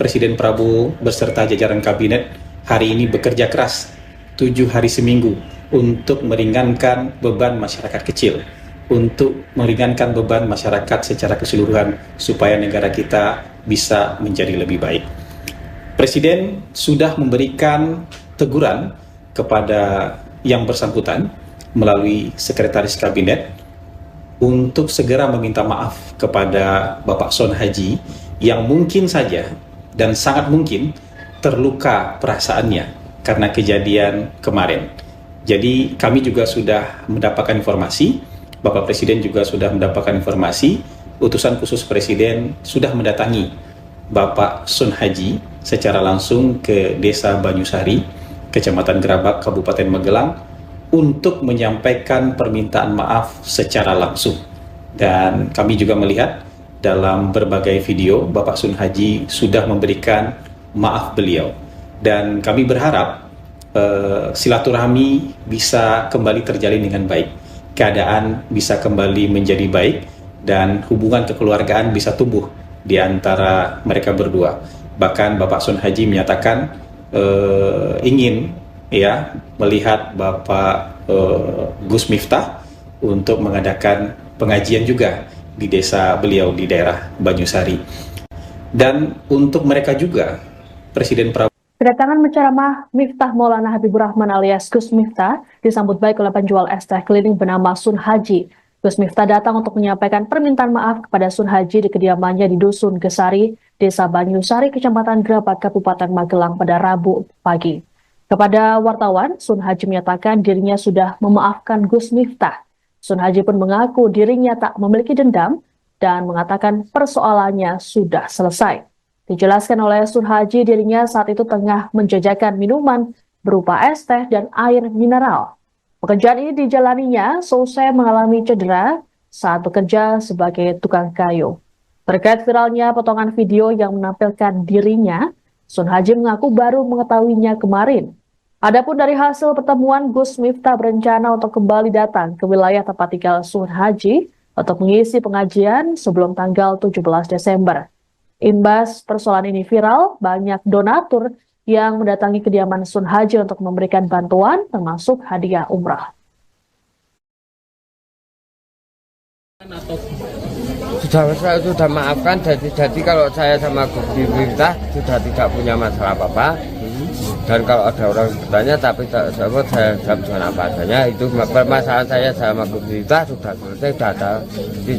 Presiden Prabowo beserta jajaran kabinet hari ini bekerja keras 7 hari seminggu untuk meringankan beban masyarakat kecil, untuk meringankan beban masyarakat secara keseluruhan supaya negara kita bisa menjadi lebih baik. Presiden sudah memberikan teguran kepada yang bersangkutan melalui Sekretaris Kabinet untuk segera meminta maaf kepada Bapak Sun Haji yang mungkin saja dan sangat mungkin terluka perasaannya karena kejadian kemarin. Jadi kami juga sudah mendapatkan informasi, Bapak Presiden juga sudah mendapatkan informasi, utusan khusus Presiden sudah mendatangi Bapak Sun Haji secara langsung ke Desa Banyusari, Kecamatan Grabak, Kabupaten Magelang, untuk menyampaikan permintaan maaf secara langsung. Dan kami juga melihat dalam berbagai video, Bapak Sun Haji sudah memberikan maaf beliau. Dan kami berharap silaturahmi bisa kembali terjalin dengan baik. Keadaan bisa kembali menjadi baik dan hubungan kekeluargaan bisa tumbuh di antara mereka berdua. Bahkan Bapak Sun Haji menyatakan ingin melihat Bapak Gus Miftah untuk mengadakan pengajian juga di desa beliau di daerah Banyusari. Dan untuk mereka juga, Presiden Prabowo Kedatangan menceramah Miftah Maulana Habibur Rahman alias Gus Miftah disambut baik oleh penjual es teh keliling bernama Sun Haji. Gus Miftah datang untuk menyampaikan permintaan maaf kepada Sun Haji di kediamannya di Dusun Gesari, Desa Banyusari, Kecamatan Grabak, Kabupaten Magelang pada Rabu pagi. Kepada wartawan, Sun Haji menyatakan dirinya sudah memaafkan Gus Miftah. Sun Haji pun mengaku dirinya tak memiliki dendam dan mengatakan persoalannya sudah selesai. Dijelaskan oleh Sun Haji, dirinya saat itu tengah menjajakan minuman berupa es teh dan air mineral. Pekerjaan ini dijalaninya seusai mengalami cedera saat bekerja sebagai tukang kayu. Terkait viralnya potongan video yang menampilkan dirinya, Sun Haji mengaku baru mengetahuinya kemarin. Adapun dari hasil pertemuan, Gus Miftah berencana untuk kembali datang ke wilayah tempat tinggal Sun Haji untuk mengisi pengajian sebelum tanggal 17 Desember. Imbas persoalan ini viral, banyak donatur yang mendatangi kediaman Sun Haji untuk memberikan bantuan termasuk hadiah umrah. Saya sudah maafkan, jadi kalau saya sama Gus Miftah sudah tidak punya masalah apa-apa. Dan kalau ada orang bertanya, tapi saya jawab dengan apa adanya. Itu permasalahan saya sama Gus Miftah sudah selesai,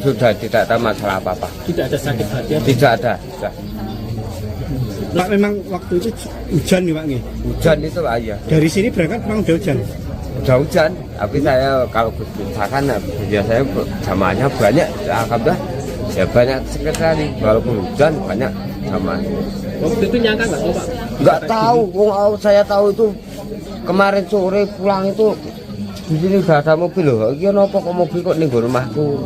sudah tidak ada masalah apa-apa. Tidak ada sakit hati? Tidak ada. Sudah. Pak, memang waktu itu hujan nih Pak? Hujan itu Pak, iya. Dari sini berangkat memang udah hujan? Udah hujan, tapi saya kalau Gus Miftah kan biasanya jamaahnya banyak, alhamdulillah. Ya banyak sekali, walaupun hujan banyak jamaahnya. Waktu itu nyangka nggak tahu Pak? Nggak tahu, saya tahu itu kemarin sore pulang itu di sini udah ada mobil loh. Iya nopo kok mobil kok nih rumahku.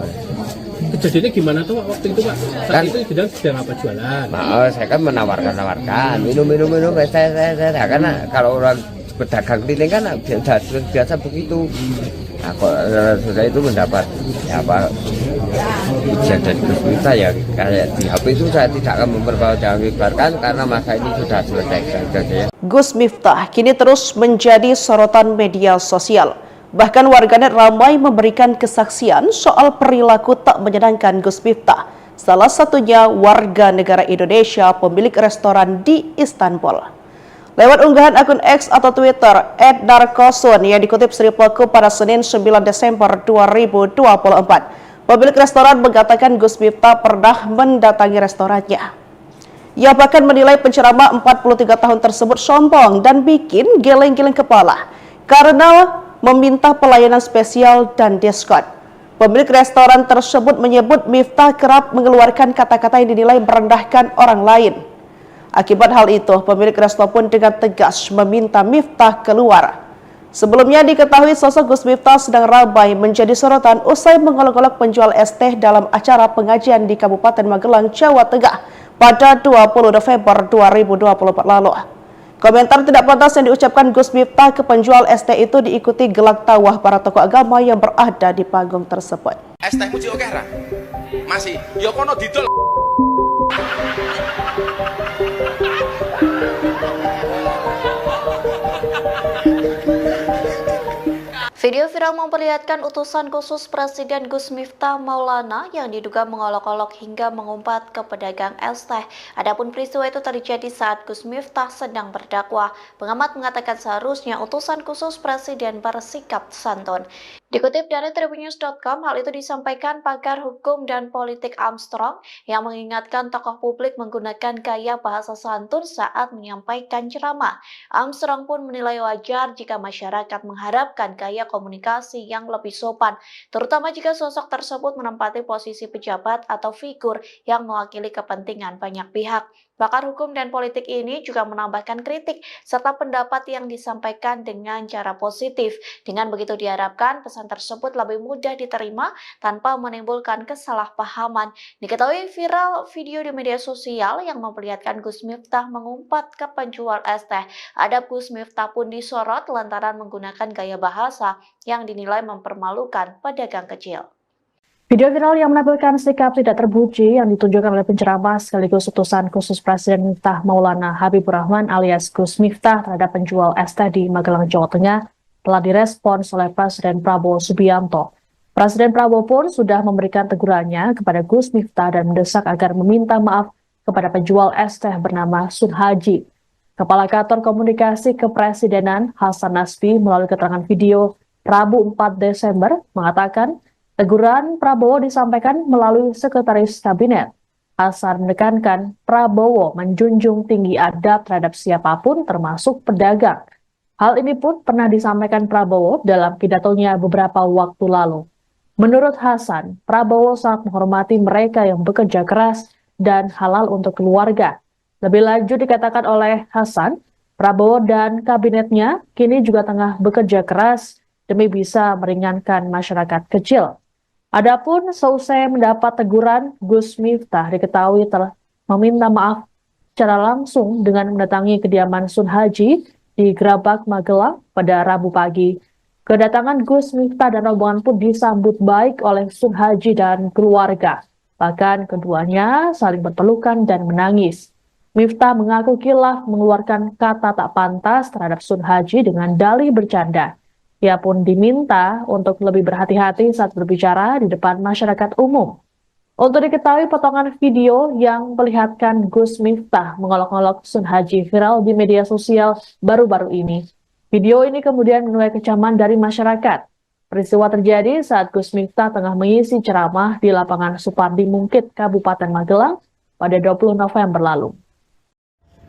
Kejadiannya gimana tuh Pak waktu itu Pak? Saat Kan, itu sedang apa jualan? Nah, saya kan menawarkan minum saya karena kalau orang pedagang keliling kan biasa begitu. Nah, kok saya itu mendapat ya apa ujian dari Gus Miftah ya kayak di HP itu saya tidak akan memperbaharkan karena masa ini sudah selesai. Gus Miftah kini terus menjadi sorotan media sosial. Bahkan warganet ramai memberikan kesaksian soal perilaku tak menyenangkan Gus Miftah. Salah satunya warga negara Indonesia pemilik restoran di Istanbul. Lewat unggahan akun X atau Twitter @narkosun yang dikutip Sri Pelaku pada Senin 9 Desember 2024, pemilik restoran mengatakan Gus Miftah pernah mendatangi restorannya. Ia bahkan menilai penceramah 43 tahun tersebut sombong dan bikin geleng-geleng kepala karena meminta pelayanan spesial dan diskon. Pemilik restoran tersebut menyebut Miftah kerap mengeluarkan kata-kata yang dinilai merendahkan orang lain. Akibat hal itu, pemilik resto pun dengan tegas meminta Miftah keluar. Sebelumnya diketahui sosok Gus Miftah sedang ramai menjadi sorotan usai mengolok-olok penjual es teh dalam acara pengajian di Kabupaten Magelang, Jawa Tengah pada 20 November 2024 lalu. Komentar tidak pantas yang diucapkan Gus Miftah ke penjual es teh itu diikuti gelak tawa para tokoh agama yang berada di panggung tersebut. Es teh muji oke ra? Masih, ya kono didol. Video viral memperlihatkan utusan khusus Presiden Gus Miftah Maulana yang diduga mengolok-olok hingga mengumpat ke pedagang es teh. Adapun peristiwa itu terjadi saat Gus Miftah sedang berdakwah. Pengamat mengatakan seharusnya utusan khusus Presiden bersikap santun. Dikutip dari tribunnews.com, hal itu disampaikan pakar hukum dan politik Armstrong yang mengingatkan tokoh publik menggunakan gaya bahasa santun saat menyampaikan ceramah. Armstrong pun menilai wajar jika masyarakat mengharapkan gaya komunikasi yang lebih sopan, terutama jika sosok tersebut menempati posisi pejabat atau figur yang mewakili kepentingan banyak pihak. Pakar hukum dan politik ini juga menambahkan kritik serta pendapat yang disampaikan dengan cara positif. Dengan begitu diharapkan pesan tersebut lebih mudah diterima tanpa menimbulkan kesalahpahaman. Diketahui viral video di media sosial yang memperlihatkan Gus Miftah mengumpat ke penjual es teh. Adab Gus Miftah pun disorot lantaran menggunakan gaya bahasa yang dinilai mempermalukan pedagang kecil. Video viral yang menampilkan sikap tidak terpuji yang ditunjukkan oleh penceramah sekaligus utusan khusus Presiden Miftah Maulana Habibur Rahman alias Gus Miftah terhadap penjual es teh di Magelang, Jawa Tengah telah direspons oleh Presiden Prabowo Subianto. Presiden Prabowo pun sudah memberikan tegurannya kepada Gus Miftah dan mendesak agar meminta maaf kepada penjual es teh bernama Sun Haji. Kepala Kantor Komunikasi Kepresidenan Hasan Nasbi melalui keterangan video Rabu 4 Desember mengatakan teguran Prabowo disampaikan melalui Sekretaris Kabinet. Hasan menekankan Prabowo menjunjung tinggi adab terhadap siapapun termasuk pedagang. Hal ini pun pernah disampaikan Prabowo dalam pidatonya beberapa waktu lalu. Menurut Hasan, Prabowo sangat menghormati mereka yang bekerja keras dan halal untuk keluarga. Lebih lanjut dikatakan oleh Hasan, Prabowo dan kabinetnya kini juga tengah bekerja keras demi bisa meringankan masyarakat kecil. Adapun seusai mendapat teguran, Gus Miftah diketahui telah meminta maaf secara langsung dengan mendatangi kediaman Sun Haji di Grabak, Magelang pada Rabu pagi. Kedatangan Gus Miftah dan rombongan pun disambut baik oleh Sun Haji dan keluarga. Bahkan keduanya saling berpelukan dan menangis. Miftah mengaku kilaf mengeluarkan kata tak pantas terhadap Sun Haji dengan dalih bercanda. Ia pun diminta untuk lebih berhati-hati saat berbicara di depan masyarakat umum. Untuk diketahui, potongan video yang memperlihatkan Gus Miftah mengolok-olok Sun Haji viral di media sosial baru-baru ini. Video ini kemudian menuai kecaman dari masyarakat. Peristiwa terjadi saat Gus Miftah tengah mengisi ceramah di lapangan Supardi Mungkit, Kabupaten Magelang pada 20 November lalu.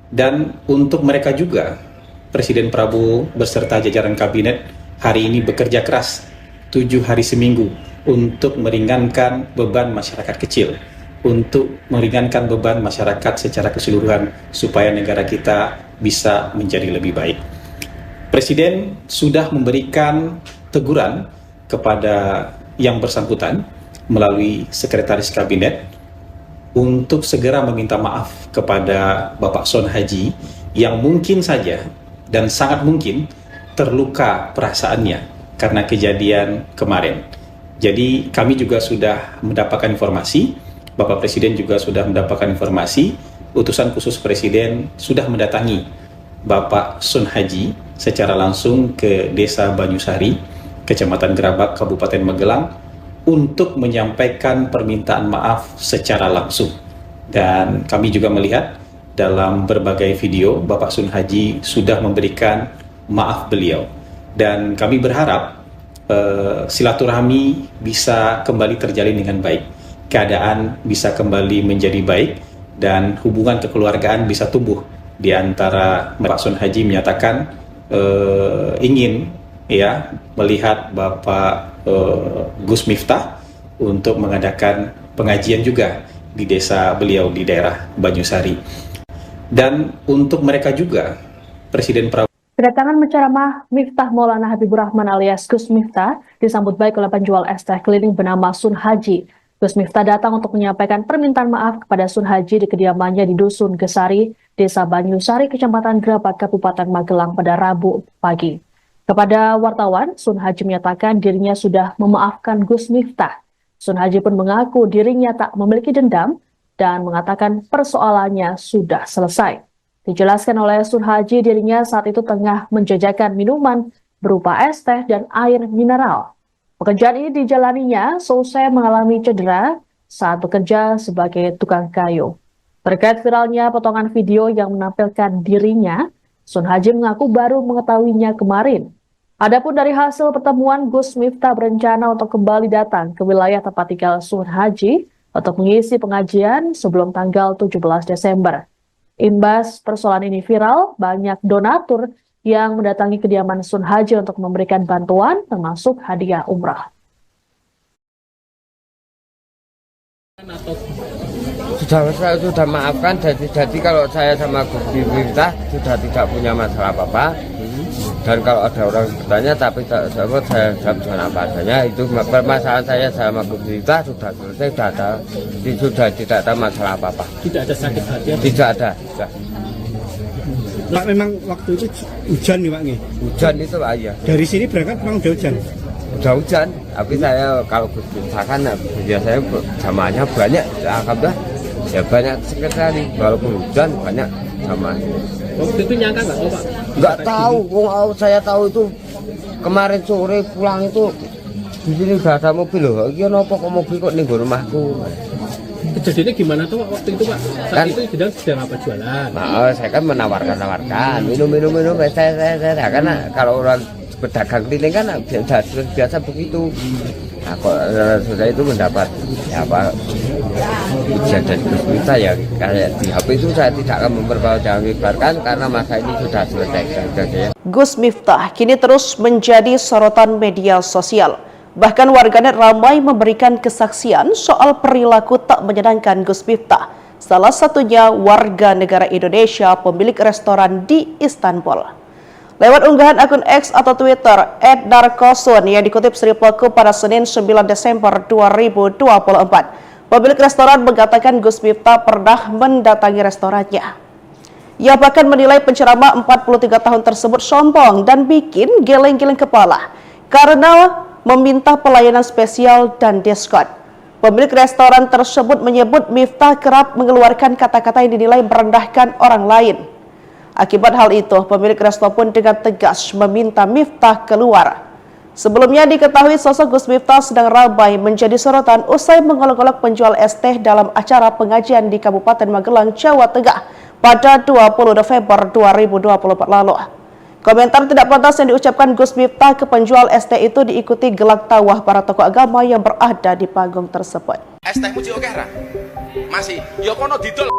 Dan untuk mereka juga, Presiden Prabowo beserta jajaran kabinet hari ini bekerja keras 7 hari seminggu untuk meringankan beban masyarakat kecil, untuk meringankan beban masyarakat secara keseluruhan supaya negara kita bisa menjadi lebih baik. Presiden sudah memberikan teguran kepada yang bersangkutan melalui Sekretaris Kabinet untuk segera meminta maaf kepada Bapak Sun Haji yang mungkin saja dan sangat mungkin terluka perasaannya karena kejadian kemarin. Jadi kami juga sudah mendapatkan informasi, Bapak Presiden juga sudah mendapatkan informasi, utusan khusus Presiden sudah mendatangi Bapak Sun Haji secara langsung ke Desa Banyusari, Kecamatan Grabak, Kabupaten Magelang, untuk menyampaikan permintaan maaf secara langsung. Dan kami juga melihat dalam berbagai video Bapak Sun Haji sudah memberikan maaf beliau. Dan kami berharap silaturahmi bisa kembali terjalin dengan baik, keadaan bisa kembali menjadi baik, dan hubungan kekeluargaan bisa tumbuh di antara Pak Sun Haji menyatakan ingin melihat Bapak Gus Miftah untuk mengadakan pengajian juga di desa beliau di daerah Banyusari. Dan untuk mereka juga, Presiden Prabowo. Kedatangan menceramah Miftah Maulana Habibur Rahman alias Gus Miftah disambut baik oleh penjual es teh keliling bernama Sun Haji. Gus Miftah datang untuk menyampaikan permintaan maaf kepada Sun Haji di kediamannya di Dusun Gesari, Desa Banyusari, Kecamatan Grabak, Kabupaten Magelang pada Rabu pagi. Kepada wartawan, Sun Haji menyatakan dirinya sudah memaafkan Gus Miftah. Sun Haji pun mengaku dirinya tak memiliki dendam dan mengatakan persoalannya sudah selesai. Dijelaskan oleh Sun Haji dirinya saat itu tengah menjajakan minuman berupa es teh dan air mineral. Pekerjaan ini dijalaninya seusai mengalami cedera saat bekerja sebagai tukang kayu. Terkait viralnya potongan video yang menampilkan dirinya, Sun Haji mengaku baru mengetahuinya kemarin. Adapun dari hasil pertemuan, Gus Miftah berencana untuk kembali datang ke wilayah tempat tinggal Sun Haji untuk mengisi pengajian sebelum tanggal 17 Desember. Imbas persoalan ini viral, banyak donatur yang mendatangi kediaman Sun Haji untuk memberikan bantuan termasuk hadiah umrah. Saya sudah maafkan, jadi kalau saya sama Gus Miftah sudah tidak punya masalah apa-apa. Dan kalau ada orang bertanya, tapi saya jawab dengan apa adanya. Itu permasalahan saya sama Gus Miftah sudah selesai, sudah tidak ada masalah apa-apa. Tidak ada sakit hati? Tidak ada. Pak, memang waktu itu hujan nih Pak? Hujan itu Pak, ya. Dari sini berangkat memang udah hujan? Udah hujan, tapi saya kalau Gus Miftah kan biasanya jamaahnya banyak, alhamdulillah ya banyak sekali, walaupun hujan banyak jamaahnya. Waktu itu nyangka nggak Pak? Nggak tahu, saya tahu itu kemarin sore pulang itu di sini udah ada mobil loh. Iya nopo kok mobil kok nih rumahku. Kejadiannya gimana tuh Pak, waktu itu Pak? Saat Kan- itu sedang apa jualan? Nah, saya kan menawarkan minum, saya karena kalau orang pedagang keliling kan biasa begitu. Nah, kok sudah itu mendapat ya apa ujian dari Gus Miftah ya kayak di HP itu saya tidak akan memperpanjangkan karena masa ini sudah selesai. Gus Miftah kini terus menjadi sorotan media sosial. Bahkan warganet ramai memberikan kesaksian soal perilaku tak menyenangkan Gus Miftah. Salah satunya warga negara Indonesia pemilik restoran di Istanbul. Lewat unggahan akun X atau Twitter @narkosun yang dikutip Sri Pelaku pada Senin 9 Desember 2024. Pemilik restoran mengatakan Gus Miftah pernah mendatangi restorannya. Ia bahkan menilai penceramah 43 tahun tersebut sombong dan bikin geleng-geleng kepala karena meminta pelayanan spesial dan diskon. Pemilik restoran tersebut menyebut Miftah kerap mengeluarkan kata-kata yang dinilai merendahkan orang lain. Akibat hal itu, pemilik resto pun dengan tegas meminta Miftah keluar. Sebelumnya diketahui sosok Gus Miftah sedang ramai menjadi sorotan usai mengolok-olok penjual es teh dalam acara pengajian di Kabupaten Magelang, Jawa Tengah pada 20 November 2024 lalu. Komentar tidak pantas yang diucapkan Gus Miftah ke penjual es teh itu diikuti gelak tawa para tokoh agama yang berada di panggung tersebut. Es teh muji oke ra? Masih, ya kono didol.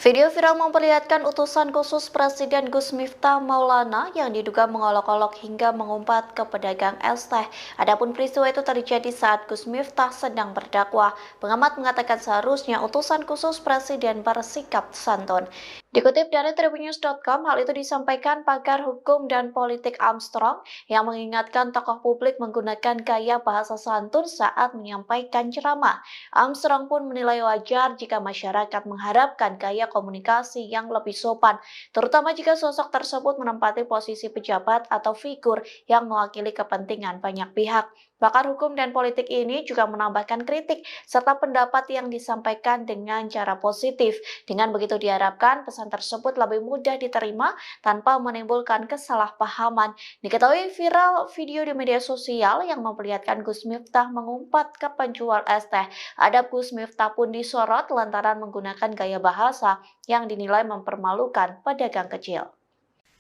Video viral memperlihatkan utusan khusus Presiden Gus Miftah Maulana yang diduga mengolok-olok hingga mengumpat ke pedagang es teh. Adapun peristiwa itu terjadi saat Gus Miftah sedang berdakwah. Pengamat mengatakan seharusnya utusan khusus Presiden bersikap santun. Dikutip dari tribunnews.com, hal itu disampaikan pakar hukum dan politik Armstrong yang mengingatkan tokoh publik menggunakan gaya bahasa santun saat menyampaikan ceramah. Armstrong pun menilai wajar jika masyarakat mengharapkan gaya komunikasi yang lebih sopan, terutama jika sosok tersebut menempati posisi pejabat atau figur yang mewakili kepentingan banyak pihak. Pakar hukum dan politik ini juga menambahkan kritik serta pendapat yang disampaikan dengan cara positif. Dengan begitu diharapkan pesan tersebut lebih mudah diterima tanpa menimbulkan kesalahpahaman. Diketahui viral video di media sosial yang memperlihatkan Gus Miftah mengumpat ke penjual es teh. Adab Gus Miftah pun disorot lantaran menggunakan gaya bahasa yang dinilai mempermalukan pedagang kecil.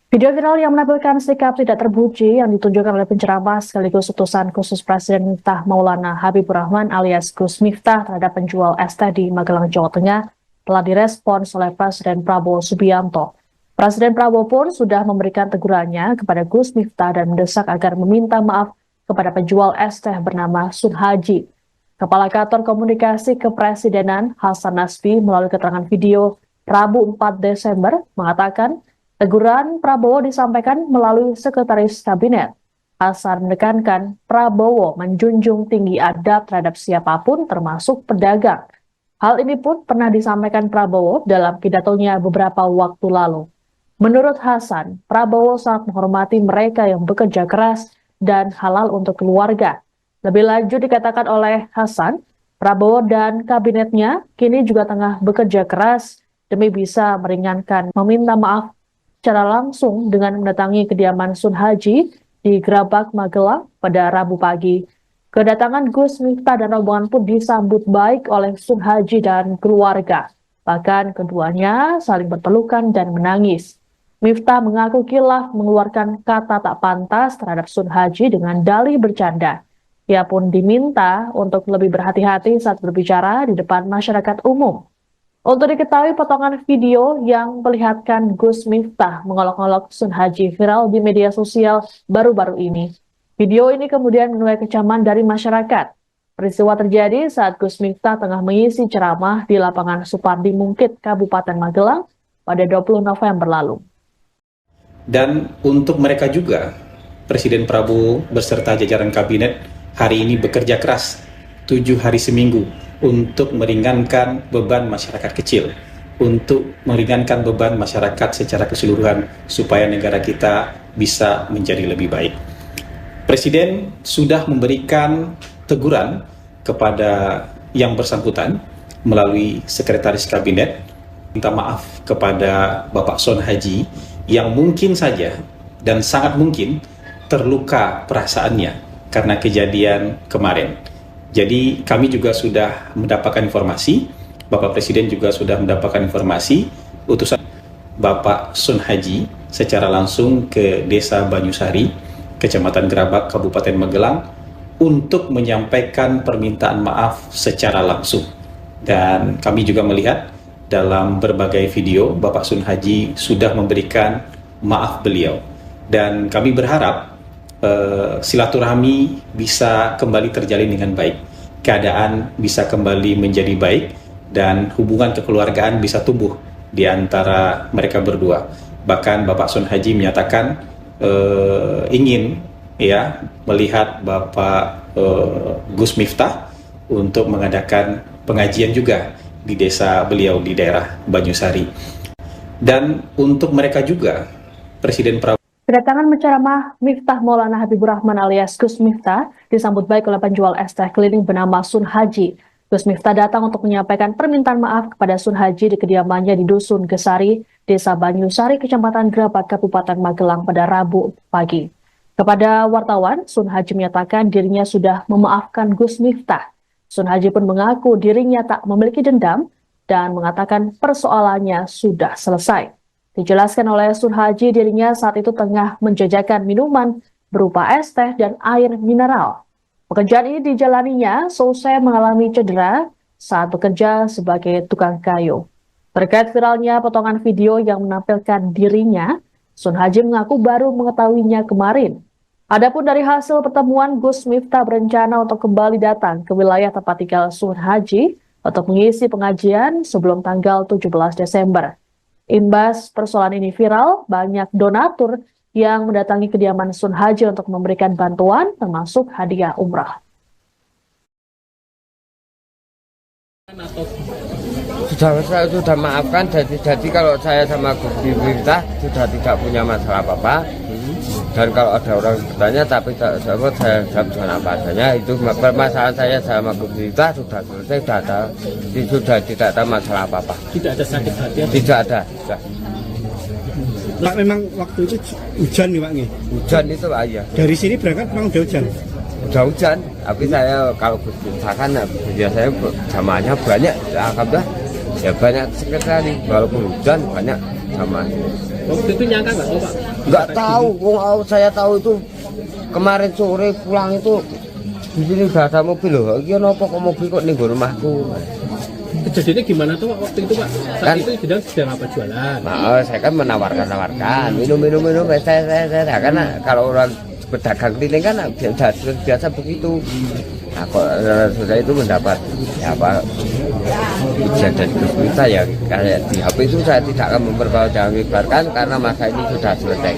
Video viral yang menampilkan sikap tidak terpuji yang ditunjukkan oleh penceramah sekaligus utusan khusus Presiden Miftah Maulana Habibur Rahman alias Gus Miftah terhadap penjual es teh di Magelang, Jawa Tengah telah direspons oleh Presiden Prabowo Subianto. Presiden Prabowo pun sudah memberikan tegurannya kepada Gus Miftah dan mendesak agar meminta maaf kepada penjual es teh bernama Sun Haji. Kepala Kantor Komunikasi Kepresidenan Hasan Nasbi melalui keterangan video Rabu 4 Desember mengatakan teguran Prabowo disampaikan melalui Sekretaris Kabinet. Hasan menekankan Prabowo menjunjung tinggi adab terhadap siapapun termasuk pedagang. Hal ini pun pernah disampaikan Prabowo dalam pidatonya beberapa waktu lalu. Menurut Hasan, Prabowo sangat menghormati mereka yang bekerja keras dan halal untuk keluarga. Lebih lanjut dikatakan oleh Hasan, Prabowo dan kabinetnya kini juga tengah bekerja keras demi bisa meringankan meminta maaf secara langsung dengan mendatangi kediaman Sun Haji di Grabak, Magelang pada Rabu pagi. Kedatangan Gus Miftah dan rombongan pun disambut baik oleh Sun Haji dan keluarga. Bahkan keduanya saling berpelukan dan menangis. Miftah mengaku kilaf mengeluarkan kata tak pantas terhadap Sun Haji dengan dalih bercanda. Ia pun diminta untuk lebih berhati-hati saat berbicara di depan masyarakat umum. Untuk diketahui potongan video yang memperlihatkan Gus Miftah mengolok-olok Sun Haji viral di media sosial baru-baru ini. Video ini kemudian menuai kecaman dari masyarakat. Peristiwa terjadi saat Gus Miftah tengah mengisi ceramah di lapangan Supardi Mungkit, Kabupaten Magelang pada 20 November lalu. Dan untuk mereka juga, Presiden Prabowo beserta jajaran kabinet hari ini bekerja keras 7 hari seminggu untuk meringankan beban masyarakat kecil, untuk meringankan beban masyarakat secara keseluruhan supaya negara kita bisa menjadi lebih baik. Presiden sudah memberikan teguran kepada yang bersangkutan melalui Sekretaris Kabinet, minta maaf kepada Bapak Sun Haji yang mungkin saja dan sangat mungkin terluka perasaannya karena kejadian kemarin. Jadi kami juga sudah mendapatkan informasi, Bapak Presiden juga sudah mendapatkan informasi, utusan Bapak Sun Haji secara langsung ke Desa Banyusari, Kecamatan Gerabak, Kabupaten Magelang, untuk menyampaikan permintaan maaf secara langsung. Dan kami juga melihat dalam berbagai video, Bapak Sun Haji sudah memberikan maaf beliau. Dan kami berharap silaturahmi bisa kembali terjalin dengan baik, keadaan bisa kembali menjadi baik, dan hubungan kekeluargaan bisa tumbuh di antara mereka berdua. Bahkan Bapak Sun Haji menyatakan ingin melihat Bapak Gus Miftah untuk mengadakan pengajian juga di desa beliau di daerah Banyusari. Dan untuk mereka juga, Presiden Prabowo Kedatangan menceramah Miftah Maulana Habibur Rahman alias Gus Miftah disambut baik oleh penjual es teh keliling bernama Sun Haji. Gus Miftah datang untuk menyampaikan permintaan maaf kepada Sun Haji di kediamannya di Dusun Gesari, Desa Banyusari, Kecamatan Gerabak, Kabupaten Magelang pada Rabu pagi. Kepada wartawan, Sun Haji menyatakan dirinya sudah memaafkan Gus Miftah. Sun Haji pun mengaku dirinya tak memiliki dendam dan mengatakan persoalannya sudah selesai. Dijelaskan oleh Sun Haji, dirinya saat itu tengah menjajakan minuman berupa es teh dan air mineral. Pekerjaan ini dijalaninya seusai mengalami cedera saat bekerja sebagai tukang kayu. Terkait viralnya potongan video yang menampilkan dirinya, Sun Haji mengaku baru mengetahuinya kemarin. Adapun dari hasil pertemuan, Gus Miftah berencana untuk kembali datang ke wilayah tempat tinggal Sun Haji untuk mengisi pengajian sebelum tanggal 17 Desember. Imbas persoalan ini viral, banyak donatur yang mendatangi kediaman Sun Haji untuk memberikan bantuan termasuk hadiah umrah. Saya sudah maafkan, jadi kalau saya sama Gus Miftah sudah tidak punya masalah apa-apa. Dan kalau ada orang bertanya tapi saya jawab dengan apa adanya, itu permasalahan saya sama Gus Miftah sudah selesai, sudah tidak ada masalah apa-apa. Tidak ada sakit hati? Tidak ada. Pak, memang waktu itu hujan nih Pak nih? Hujan itu Pak, ya. Dari sini berangkat memang udah hujan? Udah hujan, tapi saya kalau Gus Miftah kan biasanya jamaahnya banyak, alhamdulillah ya banyak sekali, walaupun hujan banyak jamaahnya. Waktu itu nyangka nggak tahu Pak? Nggak tahu, saya tahu itu kemarin sore pulang itu di sini udah ada mobil loh. Iya nopo kok mobil kok nih rumahku. Kejadiannya gimana tuh Pak waktu itu Pak? Saat Kan, itu sedang apa jualan? Nah, saya kan menawarkan minum saya karena kalau orang pedagang keliling kan biasa begitu. Nah, kok sudah itu mendapat ujian dari Gus Miftah ya kayak di HP itu saya tidak akan memperpanjangkan karena masa ini sudah selesai.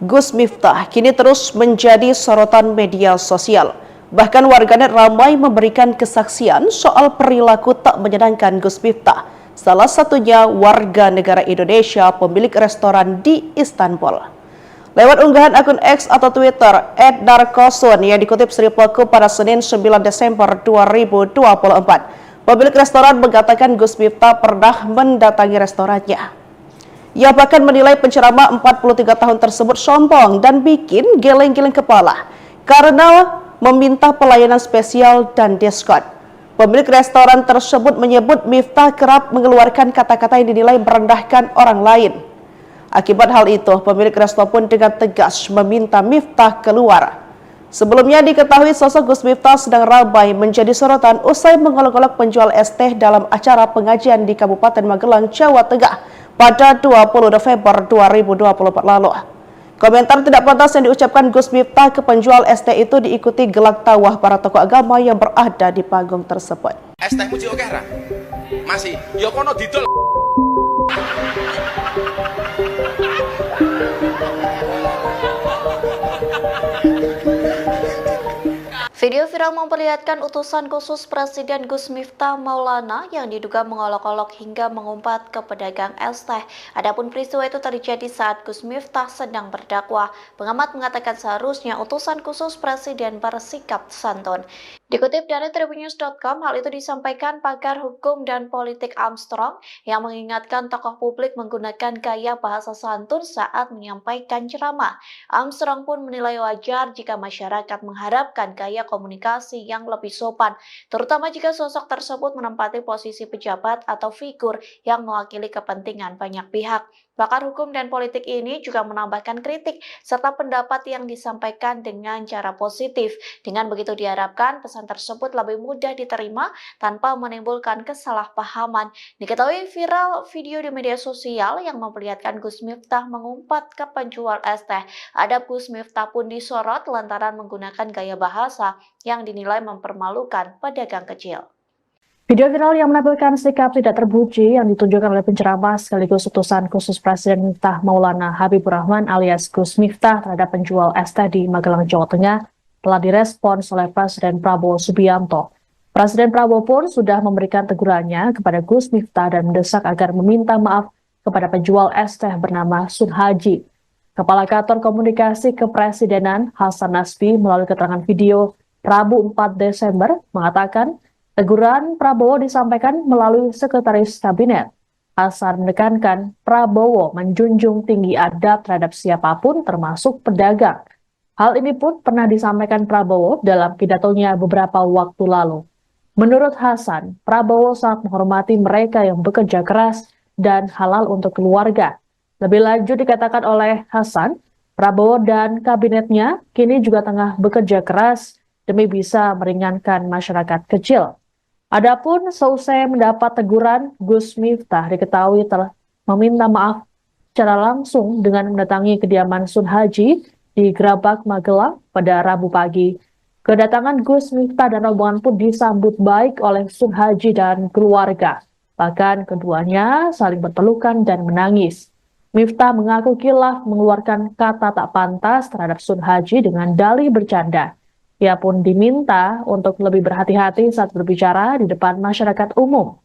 Gus Miftah kini terus menjadi sorotan media sosial. Bahkan warganet ramai memberikan kesaksian soal perilaku tak menyenangkan Gus Miftah. Salah satunya warga negara Indonesia pemilik restoran di Istanbul. Lewat unggahan akun X atau Twitter @darkosun yang dikutip Sripoku pada Senin 9 Desember 2024, pemilik restoran mengatakan Gus Miftah pernah mendatangi restorannya. Ia bahkan menilai penceramah 43 tahun tersebut sombong dan bikin geleng-geleng kepala karena meminta pelayanan spesial dan diskon. Pemilik restoran tersebut menyebut Miftah kerap mengeluarkan kata-kata yang dinilai merendahkan orang lain. Akibat hal itu, pemilik resto pun dengan tegas meminta Miftah keluar. Sebelumnya diketahui sosok Gus Miftah sedang ramai menjadi sorotan usai mengolok-olok penjual es teh dalam acara pengajian di Kabupaten Magelang, Jawa Tengah pada 20 November 2024 lalu. Komentar tidak pantas yang diucapkan Gus Miftah ke penjual es teh itu diikuti gelak tawa para tokoh agama yang berada di panggung tersebut. Es teh muji oke ra? Masih, ya kono didol. Video viral memperlihatkan utusan khusus Presiden Gus Miftah Maulana yang diduga mengolok-olok hingga mengumpat ke pedagang es teh. Adapun peristiwa itu terjadi saat Gus Miftah sedang berdakwah. Pengamat mengatakan seharusnya utusan khusus Presiden bersikap santun. Dikutip dari tribunnews.com, hal itu disampaikan pakar hukum dan politik Armstrong yang mengingatkan tokoh publik menggunakan gaya bahasa santun saat menyampaikan ceramah. Armstrong pun menilai wajar jika masyarakat mengharapkan gaya komunikasi yang lebih sopan, terutama jika sosok tersebut menempati posisi pejabat atau figur yang mewakili kepentingan banyak pihak. Pakar hukum dan politik ini juga menambahkan kritik serta pendapat yang disampaikan dengan cara positif. Dengan begitu diharapkan pesan tersebut lebih mudah diterima tanpa menimbulkan kesalahpahaman. Diketahui viral video di media sosial yang memperlihatkan Gus Miftah mengumpat ke penjual es teh. Adab Gus Miftah pun disorot lantaran menggunakan gaya bahasa yang dinilai mempermalukan pedagang kecil. Video viral yang menampilkan sikap tidak terpuji yang ditunjukkan oleh penceramah sekaligus utusan khusus Presiden Miftah Maulana Habibur Rahman alias Gus Miftah terhadap penjual es teh di Magelang, Jawa Tengah telah direspons oleh Presiden Prabowo Subianto. Presiden Prabowo pun sudah memberikan tegurannya kepada Gus Miftah dan mendesak agar meminta maaf kepada penjual es teh bernama Sun Haji. Kepala Kantor Komunikasi Kepresidenan Hasan Nasbi melalui keterangan video Rabu 4 Desember mengatakan teguran Prabowo disampaikan melalui Sekretaris Kabinet. Hasan menekankan Prabowo menjunjung tinggi adab terhadap siapapun termasuk pedagang. Hal ini pun pernah disampaikan Prabowo dalam pidatonya beberapa waktu lalu. Menurut Hasan, Prabowo sangat menghormati mereka yang bekerja keras dan halal untuk keluarga. Lebih lanjut dikatakan oleh Hasan, Prabowo dan kabinetnya kini juga tengah bekerja keras demi bisa meringankan masyarakat kecil. Adapun seusai mendapat teguran, Gus Miftah diketahui telah meminta maaf secara langsung dengan mendatangi kediaman Sun Haji di Grabak, Magelang pada Rabu pagi. Kedatangan Gus Miftah dan rombongan pun disambut baik oleh Sun Haji dan keluarga. Bahkan keduanya saling berpelukan dan menangis. Miftah mengaku kilaf mengeluarkan kata tak pantas terhadap Sun Haji dengan dalih bercanda. Ia pun diminta untuk lebih berhati-hati saat berbicara di depan masyarakat umum.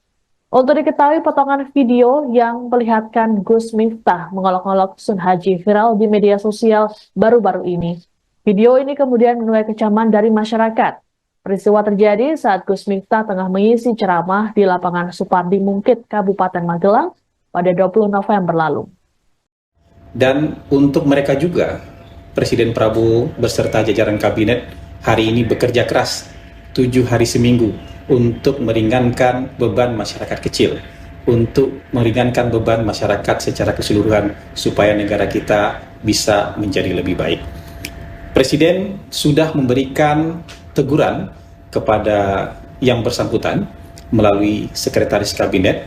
Untuk diketahui potongan video yang memperlihatkan Gus Miftah mengolok-olok Sun Haji viral di media sosial baru-baru ini. Video ini kemudian menuai kecaman dari masyarakat. Peristiwa terjadi saat Gus Miftah tengah mengisi ceramah di lapangan Supardi Mungkit, Kabupaten Magelang pada 20 November lalu. Dan untuk mereka juga, Presiden Prabowo beserta jajaran kabinet hari ini bekerja keras 7 hari seminggu untuk meringankan beban masyarakat kecil, untuk meringankan beban masyarakat secara keseluruhan supaya negara kita bisa menjadi lebih baik. Presiden sudah memberikan teguran kepada yang bersangkutan melalui Sekretaris Kabinet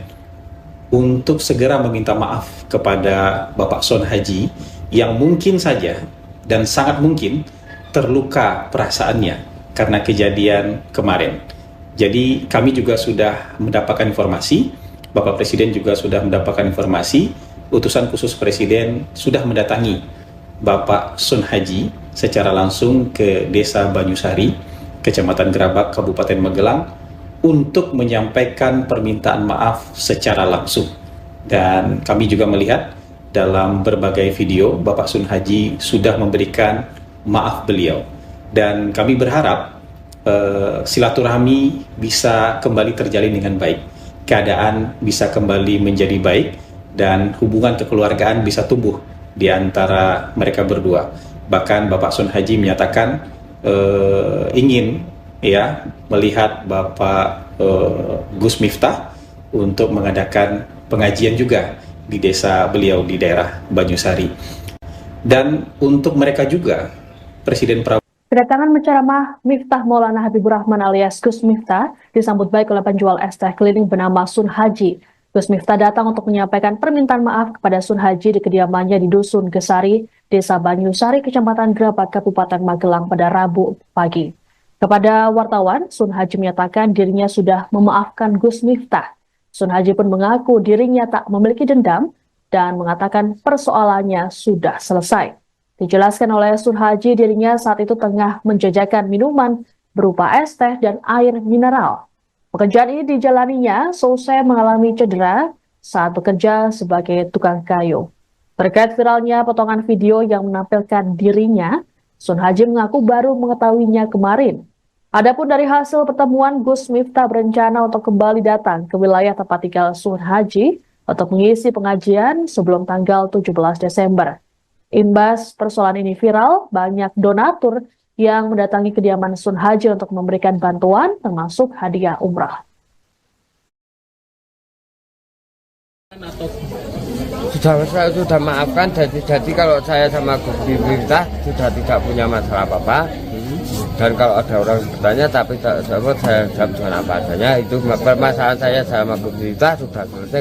untuk segera meminta maaf kepada Bapak Sun Haji yang mungkin saja dan sangat mungkin terluka perasaannya karena kejadian kemarin. Jadi kami juga sudah mendapatkan informasi, Bapak Presiden juga sudah mendapatkan informasi, utusan khusus Presiden sudah mendatangi Bapak Sun Haji secara langsung ke Desa Banyusari, Kecamatan Grabak, Kabupaten Magelang, untuk menyampaikan permintaan maaf secara langsung. Dan kami juga melihat dalam berbagai video, Bapak Sun Haji sudah memberikan maaf beliau, dan kami berharap silaturahmi bisa kembali terjalin dengan baik, keadaan bisa kembali menjadi baik, dan hubungan kekeluargaan bisa tumbuh di antara mereka berdua. Bahkan Bapak Sun Haji menyatakan ingin melihat Bapak Gus Miftah untuk mengadakan pengajian juga di desa beliau di daerah Banyusari. Dan untuk mereka juga, Presiden Prabowo. Kedatangan penceramah Miftah Maulana Habibur Rahman alias Gus Miftah disambut baik oleh penjual es teh keliling bernama Sun Haji. Gus Miftah datang untuk menyampaikan permintaan maaf kepada Sun Haji di kediamannya di Dusun Gesari, Desa Banyusari, Kecamatan Grabak, Kabupaten Magelang pada Rabu pagi. Kepada wartawan, Sun Haji menyatakan dirinya sudah memaafkan Gus Miftah. Sun Haji pun mengaku dirinya tak memiliki dendam dan mengatakan persoalannya sudah selesai. Dijelaskan oleh Sun Haji dirinya saat itu tengah menjajakan minuman berupa es teh dan air mineral. Pekerjaan ini dijalaninya seusai mengalami cedera saat bekerja sebagai tukang kayu. Terkait viralnya potongan video yang menampilkan dirinya, Sun Haji mengaku baru mengetahuinya kemarin. Adapun dari hasil pertemuan, Gus Miftah berencana untuk kembali datang ke wilayah tempat tinggal Sun Haji untuk mengisi pengajian sebelum tanggal 17 Desember. Imbas persoalan ini viral, banyak donatur yang mendatangi kediaman Sun Haji untuk memberikan bantuan termasuk hadiah umrah. Sudah maafkan, jadi kalau saya sama Gus Miftah sudah tidak punya masalah apa-apa. Dan kalau ada orang bertanya tapi saya jawab dengan apa adanya. Itu permasalahan saya sama Gus Miftah sudah selesai,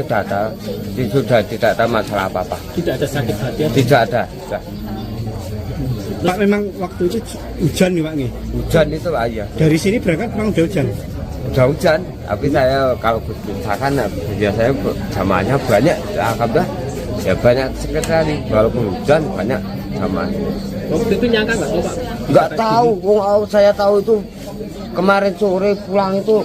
sudah tidak ada masalah apa-apa. Tidak ada sakit hati? Tidak ada. Sudah. Pak, memang waktu itu hujan nih Pak nih? Hujan itu Pak, iya. Dari sini berangkat memang udah hujan? Udah hujan, tapi saya kalau Gus Miftah kan biasanya jamaahnya banyak, alhamdulillah ya banyak sekali, walaupun hujan banyak jamaahnya. Waktu itu nyangka nggak Pak? Nggak tahu, saya tahu itu kemarin sore pulang itu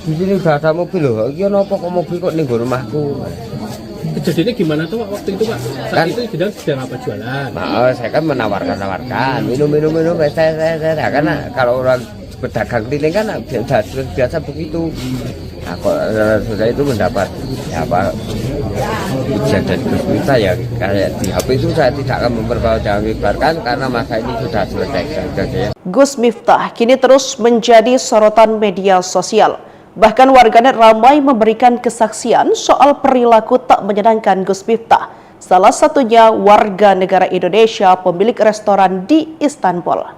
di sini udah ada mobil loh. Iya nopo kok mobil kok nih rumahku. Kejadiannya gimana tuh Pak waktu itu Pak? Saat Kan, itu sedang apa jualan? Nah, saya kan menawarkan minum saya karena kalau orang pedagang keliling kan biasa begitu. Nah, kok saya itu mendapat ya apa ujian dari Gus Miftah ya kayak di HP itu saya tidak akan memperpanjangkan karena masa ini sudah selesai. Gus Miftah kini terus menjadi sorotan media sosial. Bahkan warganet ramai memberikan kesaksian soal perilaku tak menyenangkan Gus Miftah. Salah satunya warga negara Indonesia pemilik restoran di Istanbul.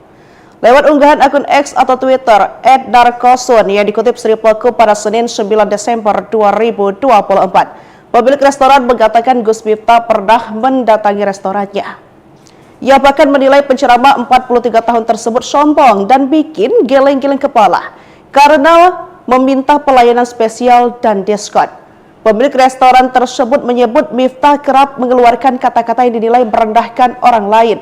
Lewat unggahan akun X atau Twitter @narkosun yang dikutip Sri Pelaku pada Senin 9 Desember 2024, pemilik restoran mengatakan Gus Miftah pernah mendatangi restorannya. Ia bahkan menilai penceramah 43 tahun tersebut sombong dan bikin geleng-geleng kepala karena meminta pelayanan spesial dan diskon. Pemilik restoran tersebut menyebut Miftah kerap mengeluarkan kata-kata yang dinilai merendahkan orang lain.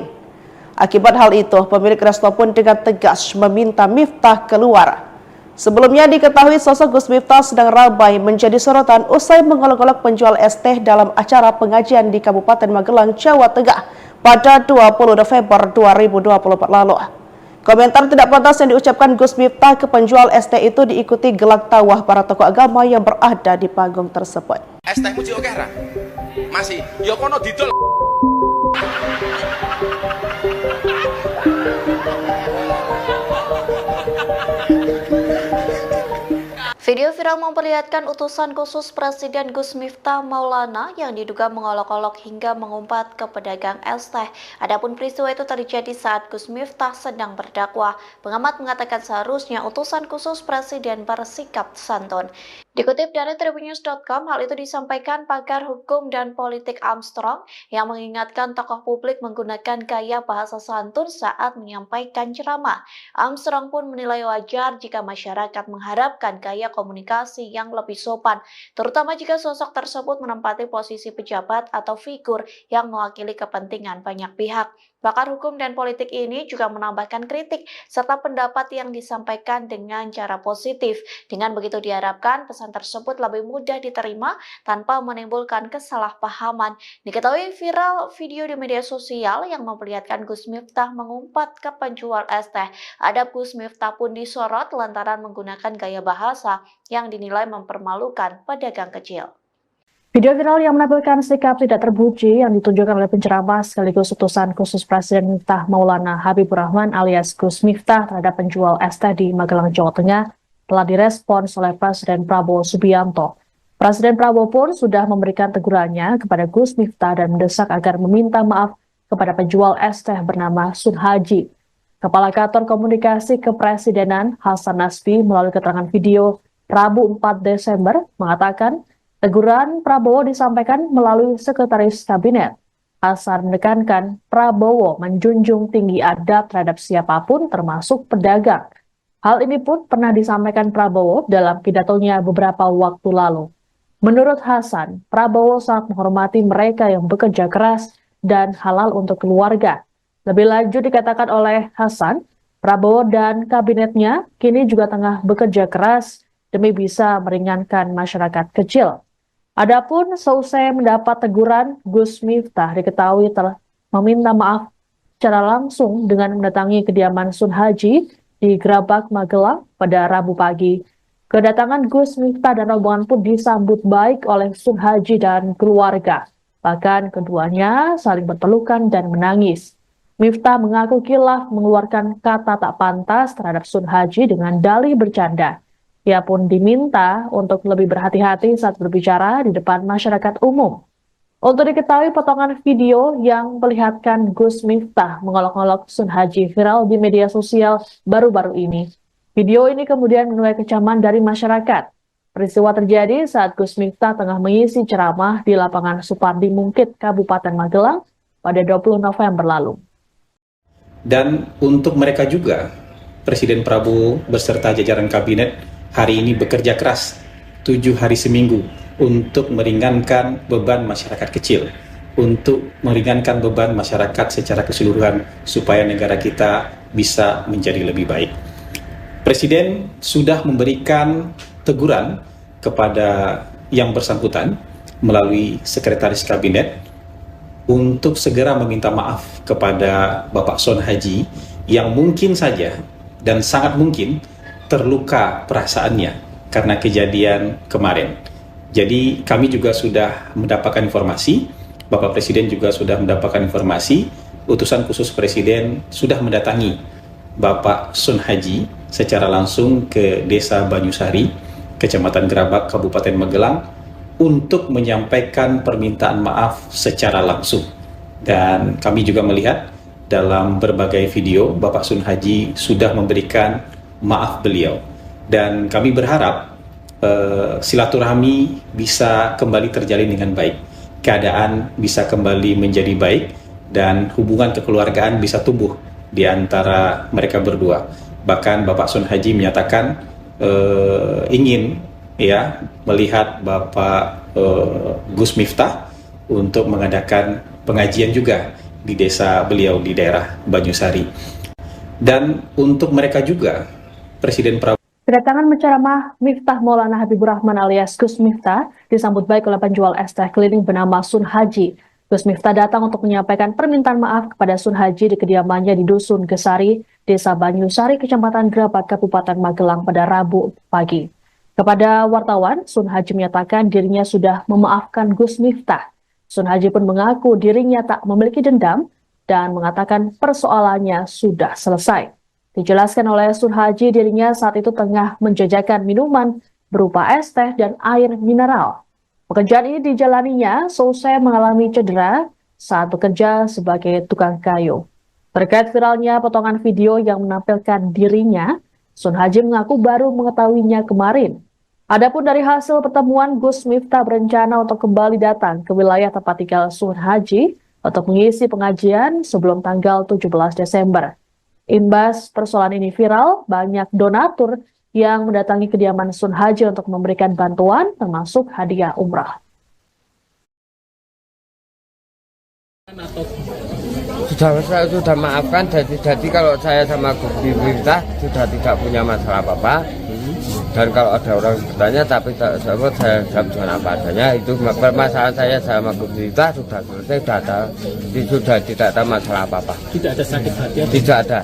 Akibat hal itu, pemilik resto pun dengan tegas meminta Miftah keluar. Sebelumnya diketahui sosok Gus Miftah sedang ramai menjadi sorotan usai mengolok-olok penjual es teh dalam acara pengajian di Kabupaten Magelang, Jawa Tengah pada 20 November 2024 lalu. Komentar tidak pantas yang diucapkan Gus Miftah ke penjual es teh itu diikuti gelak tawa para tokoh agama yang berada di panggung tersebut. Es teh muji oke ra? Masih, ya kono didol. Video viral memperlihatkan utusan khusus Presiden Gus Miftah Maulana yang diduga mengolok-olok hingga mengumpat ke pedagang es teh. Adapun peristiwa itu terjadi saat Gus Miftah sedang berdakwah. Pengamat mengatakan seharusnya utusan khusus Presiden bersikap santun. Dikutip dari tribunnews.com, hal itu disampaikan pakar hukum dan politik Armstrong yang mengingatkan tokoh publik menggunakan gaya bahasa santun saat menyampaikan ceramah. Armstrong pun menilai wajar jika masyarakat mengharapkan gaya komunikasi yang lebih sopan, terutama jika sosok tersebut menempati posisi pejabat atau figur yang mewakili kepentingan banyak pihak. Pakar hukum dan politik ini juga menambahkan kritik serta pendapat yang disampaikan dengan cara positif. Dengan begitu diharapkan pesan tersebut lebih mudah diterima tanpa menimbulkan kesalahpahaman. Diketahui viral video di media sosial yang memperlihatkan Gus Miftah mengumpat ke penjual es teh. Adab Gus Miftah pun disorot lantaran menggunakan gaya bahasa yang dinilai mempermalukan pedagang kecil. Video viral yang menampilkan sikap tidak terpuji yang ditunjukkan oleh penceramah sekaligus utusan khusus Presiden Miftah Maulana Habibur Rahman alias Gus Miftah terhadap penjual es teh di Magelang, Jawa Tengah telah direspons oleh Presiden Prabowo Subianto. Presiden Prabowo pun sudah memberikan tegurannya kepada Gus Miftah dan mendesak agar meminta maaf kepada penjual es teh bernama Sun Haji. Kepala Kantor Komunikasi Kepresidenan Hasan Nasbi melalui keterangan video Rabu 4 Desember mengatakan teguran Prabowo disampaikan melalui Sekretaris Kabinet. Hasan menekankan Prabowo menjunjung tinggi adab terhadap siapapun termasuk pedagang. Hal ini pun pernah disampaikan Prabowo dalam pidatonya beberapa waktu lalu. Menurut Hasan, Prabowo sangat menghormati mereka yang bekerja keras dan halal untuk keluarga. Lebih lanjut dikatakan oleh Hasan, Prabowo dan kabinetnya kini juga tengah bekerja keras demi bisa meringankan masyarakat kecil. Adapun seusai mendapat teguran, Gus Miftah diketahui telah meminta maaf secara langsung dengan mendatangi kediaman Sun Haji di Grabak, Magelang pada Rabu pagi. Kedatangan Gus Miftah dan rombongan pun disambut baik oleh Sun Haji dan keluarga. Bahkan keduanya saling berpelukan dan menangis. Miftah mengaku kilaf mengeluarkan kata tak pantas terhadap Sun Haji dengan dalih bercanda. Ia pun diminta untuk lebih berhati-hati saat berbicara di depan masyarakat umum. Untuk diketahui, potongan video yang memperlihatkan Gus Miftah mengolok-olok Sun Haji viral di media sosial baru-baru ini. Video ini kemudian menuai kecaman dari masyarakat. Peristiwa terjadi saat Gus Miftah tengah mengisi ceramah di lapangan Supardi Mungkit, Kabupaten Magelang pada 20 November lalu. Dan untuk mereka juga, Presiden Prabowo beserta jajaran kabinet hari ini bekerja keras 7 hari seminggu untuk meringankan beban masyarakat kecil, untuk meringankan beban masyarakat secara keseluruhan supaya negara kita bisa menjadi lebih baik. Presiden sudah memberikan teguran kepada yang bersangkutan melalui Sekretaris Kabinet untuk segera meminta maaf kepada Bapak Sun Haji yang mungkin saja dan sangat mungkin terluka perasaannya karena kejadian kemarin. Jadi kami juga sudah mendapatkan informasi, Bapak Presiden juga sudah mendapatkan informasi, utusan khusus Presiden sudah mendatangi Bapak Sun Haji secara langsung ke Desa Banyusari, Kecamatan Grabak, Kabupaten Magelang, untuk menyampaikan permintaan maaf secara langsung. Dan kami juga melihat dalam berbagai video, Bapak Sun Haji sudah memberikan maaf beliau. Dan kami berharap silaturahmi bisa kembali terjalin dengan baik, keadaan bisa kembali menjadi baik, dan hubungan kekeluargaan bisa tumbuh di antara mereka berdua. Bahkan Bapak Sun Haji menyatakan ingin melihat Bapak Gus Miftah untuk mengadakan pengajian juga di desa beliau di daerah Banyusari. Dan untuk mereka juga, Presiden Prabowo. Kedatangan menceramah Miftah Maulana Habibur Rahman alias Gus Miftah disambut baik oleh penjual es teh keliling bernama Sun Haji. Gus Miftah datang untuk menyampaikan permintaan maaf kepada Sun Haji di kediamannya di Dusun Gesari, Desa Banyusari, Kecamatan Grabak, Kabupaten Magelang pada Rabu pagi. Kepada wartawan, Sun Haji menyatakan dirinya sudah memaafkan Gus Miftah. Sun Haji pun mengaku dirinya tak memiliki dendam dan mengatakan persoalannya sudah selesai. Dijelaskan oleh Sun Haji, dirinya saat itu tengah menjajakan minuman berupa es teh dan air mineral. Pekerjaan ini dijalaninya selesai mengalami cedera saat bekerja sebagai tukang kayu. Terkait viralnya potongan video yang menampilkan dirinya, Sun Haji mengaku baru mengetahuinya kemarin. Adapun dari hasil pertemuan, Gus Miftah berencana untuk kembali datang ke wilayah tempat tinggal Sun Haji untuk mengisi pengajian sebelum tanggal 17 Desember. Imbas persoalan ini viral, banyak donatur yang mendatangi kediaman Sun Haji untuk memberikan bantuan termasuk hadiah umrah. Saya sudah maafkan, jadi kalau saya sama Gus Miftah sudah tidak punya masalah apa-apa. Dan kalau ada orang bertanya tapi saya jawab dengan apa adanya, itu permasalahan saya sama Gus Miftah sudah selesai, sudah tidak ada masalah apa-apa. Tidak ada sakit hati? Tidak ada.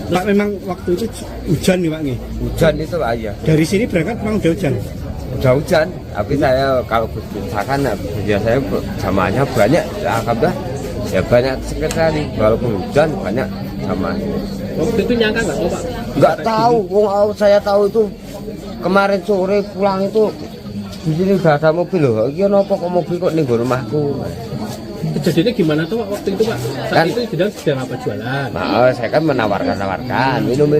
Pak, memang waktu itu hujan nih Pak nih? Hujan itu Pak, iya. Dari sini berangkat memang udah hujan? Udah hujan, tapi saya kalau misalkan biasanya jamaahnya banyak, alhamdulillah ya banyak sekali, walaupun hujan banyak jamaahnya. Waktu itu nyangka nggak Pak? Nggak tahu, saya tahu itu kemarin sore pulang itu di sini udah ada mobil loh. Iya nopo kok mobil kok nih rumahku. Kejadiannya gimana tuh Pak waktu itu Pak? Saat Kan, itu sedang apa jualan? Nah, saya kan menawarkan minum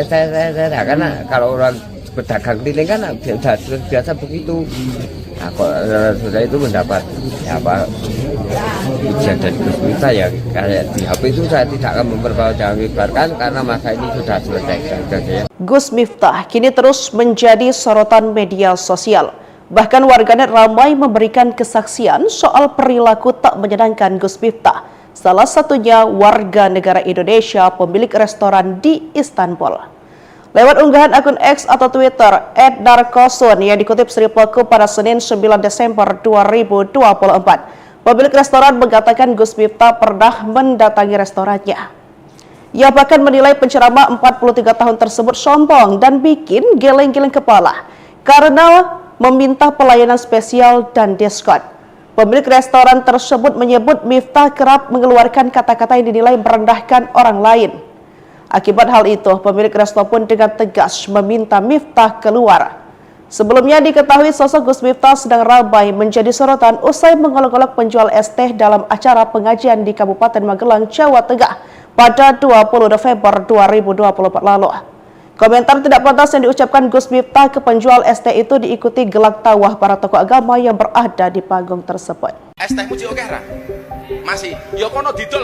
saya karena kalau orang pedagang keliling kan sudah biasa begitu. Nah, kok sudah itu mendapat ya apa ujian dari Gus Miftah ya kayak di HP itu saya tidak akan memperbaharkan karena masa ini sudah selesai. Gus Miftah kini terus menjadi sorotan media sosial. Bahkan warganet ramai memberikan kesaksian soal perilaku tak menyenangkan Gus Miftah. Salah satunya warga negara Indonesia pemilik restoran di Istanbul. Lewat unggahan akun X atau Twitter @darkosun yang dikutip Sri Pelaku pada Senin 9 Desember 2024, pemilik restoran mengatakan Gus Miftah pernah mendatangi restorannya. Ia bahkan menilai penceramah 43 tahun tersebut sombong dan bikin geleng-geleng kepala karena meminta pelayanan spesial dan diskon. Pemilik restoran tersebut menyebut Miftah kerap mengeluarkan kata-kata yang dinilai merendahkan orang lain. Akibat hal itu, pemilik resto pun dengan tegas meminta Miftah keluar. Sebelumnya diketahui sosok Gus Miftah sedang ramai menjadi sorotan usai mengolok-olok penjual es teh dalam acara pengajian di Kabupaten Magelang, Jawa Tengah pada 20 November 2024 lalu. Komentar tidak pantas yang diucapkan Gus Miftah ke penjual es teh itu diikuti gelak tawa para tokoh agama yang berada di panggung tersebut. Es teh muji oke ra? Masih, ya kono didol.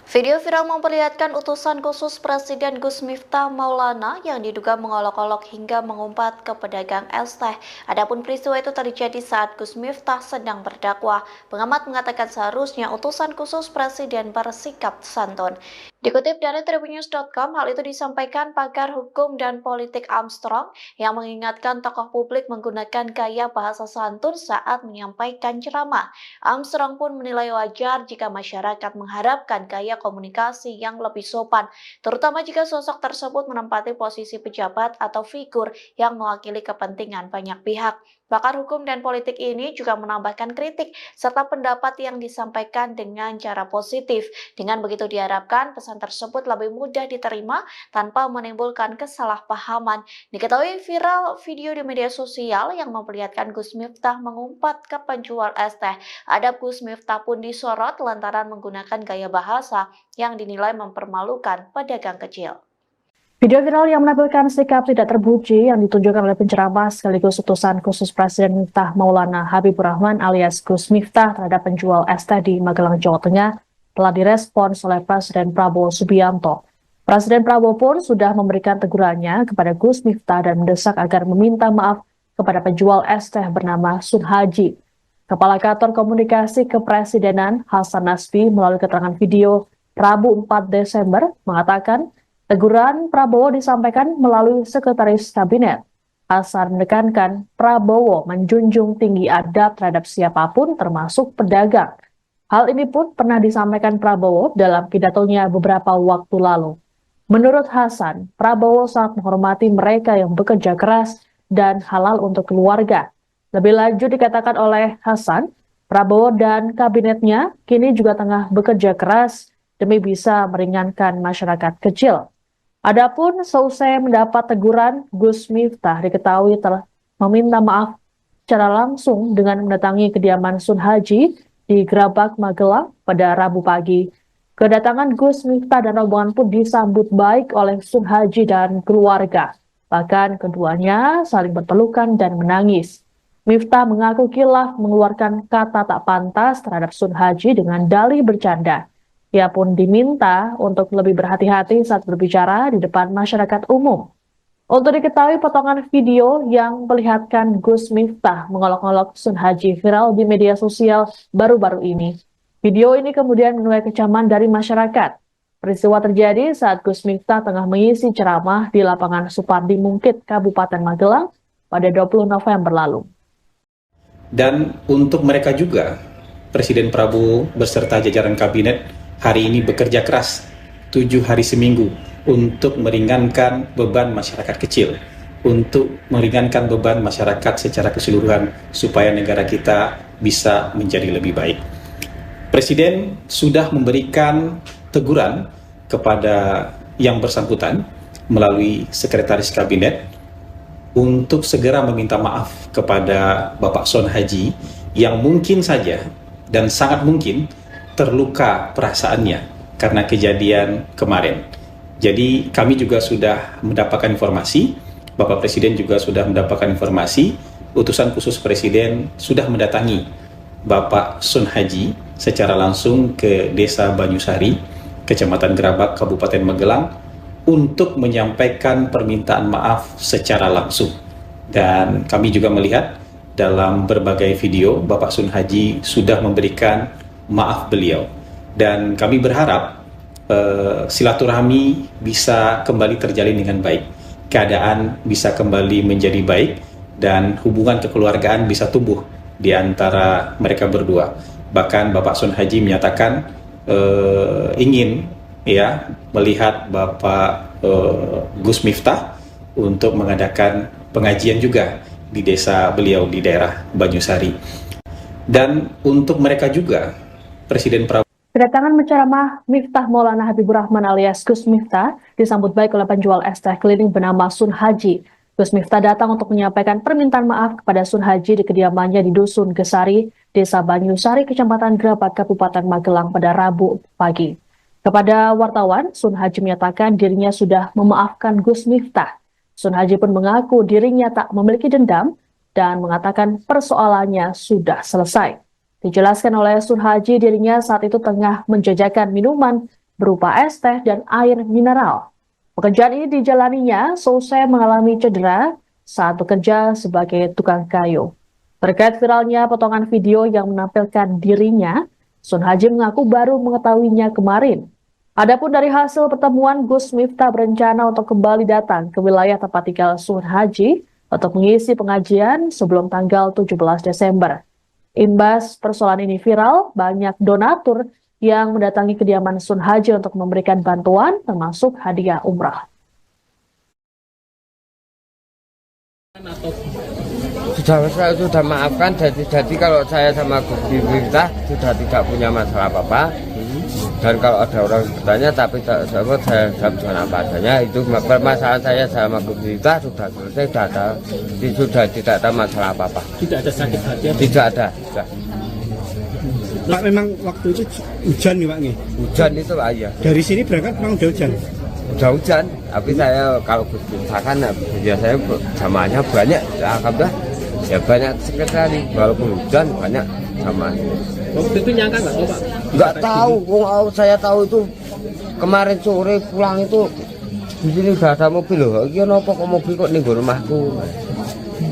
Video viral memperlihatkan utusan khusus Presiden Gus Miftah Maulana yang diduga mengolok-olok hingga mengumpat ke pedagang es teh. Adapun peristiwa itu terjadi saat Gus Miftah sedang berdakwah. Pengamat mengatakan seharusnya utusan khusus Presiden bersikap santun. Dikutip dari tribunnews.com, hal itu disampaikan pakar hukum dan politik Armstrong yang mengingatkan tokoh publik menggunakan gaya bahasa santun saat menyampaikan ceramah. Armstrong pun menilai wajar jika masyarakat mengharapkan gaya komunikasi yang lebih sopan, terutama jika sosok tersebut menempati posisi pejabat atau figur yang mewakili kepentingan banyak pihak. Pakar hukum dan politik ini juga menambahkan kritik serta pendapat yang disampaikan dengan cara positif. Dengan begitu diharapkan pesan tersebut lebih mudah diterima tanpa menimbulkan kesalahpahaman. Diketahui viral video di media sosial yang memperlihatkan Gus Miftah mengumpat ke penjual es teh. Adab Gus Miftah pun disorot lantaran menggunakan gaya bahasa yang dinilai mempermalukan pedagang kecil. Video viral yang menampilkan sikap tidak terpuji yang ditunjukkan oleh penceramah sekaligus utusan khusus Presiden Miftah Maulana Habibur Rahman alias Gus Miftah terhadap penjual es teh di Magelang, Jawa Tengah telah direspons oleh Presiden Prabowo Subianto. Presiden Prabowo pun sudah memberikan tegurannya kepada Gus Miftah dan mendesak agar meminta maaf kepada penjual es teh bernama Sun Haji. Kepala Kantor Komunikasi Kepresidenan Hasan Nasbi melalui keterangan video Rabu 4 Desember mengatakan teguran Prabowo disampaikan melalui Sekretaris Kabinet. Hasan menekankan Prabowo menjunjung tinggi adab terhadap siapapun termasuk pedagang. Hal ini pun pernah disampaikan Prabowo dalam pidatonya beberapa waktu lalu. Menurut Hasan, Prabowo sangat menghormati mereka yang bekerja keras dan halal untuk keluarga. Lebih lanjut dikatakan oleh Hasan, Prabowo dan kabinetnya kini juga tengah bekerja keras demi bisa meringankan masyarakat kecil. Adapun seusai mendapat teguran, Gus Miftah diketahui telah meminta maaf secara langsung dengan mendatangi kediaman Sun Haji di Grabak, Magelang pada Rabu pagi. Kedatangan Gus Miftah dan rombongan pun disambut baik oleh Sun Haji dan keluarga. Bahkan keduanya saling berpelukan dan menangis. Miftah mengaku kilaf mengeluarkan kata tak pantas terhadap Sun Haji dengan dalih bercanda. Ia pun diminta untuk lebih berhati-hati saat berbicara di depan masyarakat umum. Untuk diketahui potongan video yang memperlihatkan Gus Miftah mengolok-olok Sun Haji viral di media sosial baru-baru ini. Video ini kemudian menuai kecaman dari masyarakat. Peristiwa terjadi saat Gus Miftah tengah mengisi ceramah di lapangan Supardi Mungkit, Kabupaten Magelang pada 20 November lalu. Dan untuk mereka juga, Presiden Prabowo beserta jajaran kabinet hari ini bekerja keras 7 hari seminggu untuk meringankan beban masyarakat kecil, untuk meringankan beban masyarakat secara keseluruhan supaya negara kita bisa menjadi lebih baik. Presiden sudah memberikan teguran kepada yang bersangkutan melalui Sekretaris Kabinet untuk segera meminta maaf kepada Bapak Sun Haji yang mungkin saja dan sangat mungkin terluka perasaannya karena kejadian kemarin. Jadi kami juga sudah mendapatkan informasi, Bapak Presiden juga sudah mendapatkan informasi, utusan khusus Presiden sudah mendatangi Bapak Sun Haji secara langsung ke Desa Banyusari, Kecamatan Grabak, Kabupaten Magelang, untuk menyampaikan permintaan maaf secara langsung. Dan kami juga melihat dalam berbagai video, Bapak Sun Haji sudah memberikan maaf beliau, dan kami berharap silaturahmi bisa kembali terjalin dengan baik, keadaan bisa kembali menjadi baik, dan hubungan kekeluargaan bisa tumbuh di antara mereka berdua. Bahkan Bapak Sun Haji menyatakan ingin ya melihat Bapak Gus Miftah untuk mengadakan pengajian juga di desa beliau di daerah Banyusari. Dan untuk mereka juga Presiden Prabowo Kedatangan menceramah Miftah Maulana Habibur Rahman alias Gus Miftah disambut baik oleh penjual es teh keliling bernama Sun Haji. Gus Miftah datang untuk menyampaikan permintaan maaf kepada Sun Haji di kediamannya di Dusun Gesari, Desa Banyusari, Kecamatan Grabak, Kabupaten Magelang pada Rabu pagi. Kepada wartawan, Sun Haji menyatakan dirinya sudah memaafkan Gus Miftah. Sun Haji pun mengaku dirinya tak memiliki dendam dan mengatakan persoalannya sudah selesai. Dijelaskan oleh Sun Haji, dirinya saat itu tengah menjajakan minuman berupa es teh dan air mineral. Pekerjaan ini dijalaninya selesai mengalami cedera saat bekerja sebagai tukang kayu. Terkait viralnya potongan video yang menampilkan dirinya, Sun Haji mengaku baru mengetahuinya kemarin. Adapun dari hasil pertemuan, Gus Miftah berencana untuk kembali datang ke wilayah tempat tinggal Sun Haji untuk mengisi pengajian sebelum tanggal 17 Desember. Imbas persoalan ini viral, banyak donatur yang mendatangi kediaman Sun Haji untuk memberikan bantuan termasuk hadiah umrah. Saya sudah maafkan, jadi kalau saya sama Gus Miftah sudah tidak punya masalah apa-apa. Dan kalau ada orang bertanya tapi saya jawab dengan apa adanya, itu permasalahan saya sama Gus Miftah sudah selesai, sudah tidak ada masalah apa-apa. Tidak ada sakit hati? Tidak ada. Pak, memang waktu itu hujan nih Pak nih? Hujan itu Pak, iya. Dari sini berangkat memang udah hujan? Udah hujan, tapi saya kalau Gus Miftah kan biasanya jamaahnya banyak, alhamdulillah ya banyak sekali, walaupun hujan banyak jamaahnya. Waktu itu nyangka nggak Pak? Nggak tahu, saya tahu itu kemarin sore pulang itu di sini udah ada mobil loh. Iya nopo kok mobil kok nih rumahku.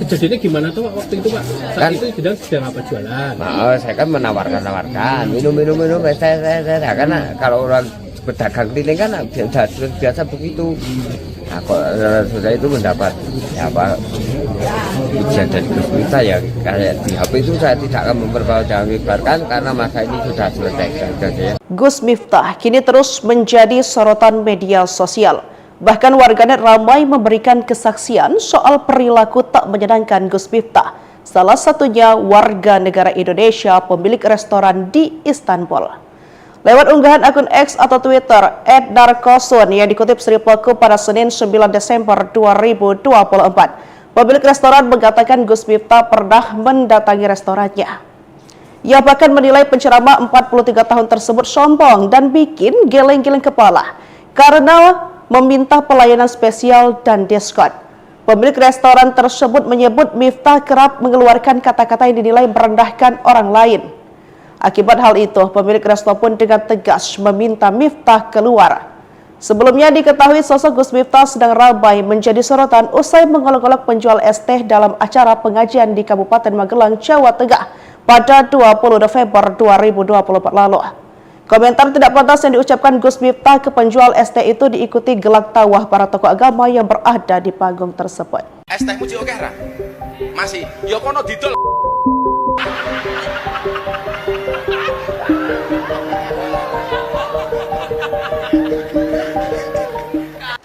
Kejadiannya gimana tuh Pak waktu itu Pak? Saat Kan, itu sedang apa jualan? nah, saya kan menawarkan minum saya karena kalau orang pedagang keliling kan biasa begitu. Nah kok sudah itu mendapat ya apa ujian dari Gus Miftah ya kayak di HP itu saya tidak akan memperbaharkan karena masa ini sudah selesai. Gus Miftah kini terus menjadi sorotan media sosial. Bahkan warganet ramai memberikan kesaksian soal perilaku tak menyenangkan Gus Miftah. Salah satunya warga negara Indonesia pemilik restoran di Istanbul. Lewat unggahan akun X atau Twitter @narkosun yang dikutip Sripaku pada Senin 9 Desember 2024, pemilik restoran mengatakan Gus Miftah pernah mendatangi restorannya. Ia bahkan menilai penceramah 43 tahun tersebut sombong dan bikin geleng-geleng kepala karena meminta pelayanan spesial dan diskon. Pemilik restoran tersebut menyebut Miftah kerap mengeluarkan kata-kata yang dinilai merendahkan orang lain. Akibat hal itu, pemilik resto pun dengan tegas meminta Miftah keluar. Sebelumnya diketahui sosok Gus Miftah sedang ramai menjadi sorotan usai mengolok-olok penjual es teh dalam acara pengajian di Kabupaten Magelang, Jawa Tengah pada 20 November 2024 lalu. Komentar tidak pantas yang diucapkan Gus Miftah ke penjual es teh itu diikuti gelak tawa para tokoh agama yang berada di panggung tersebut. Es teh muji oke ra? Masih, ya kono didol.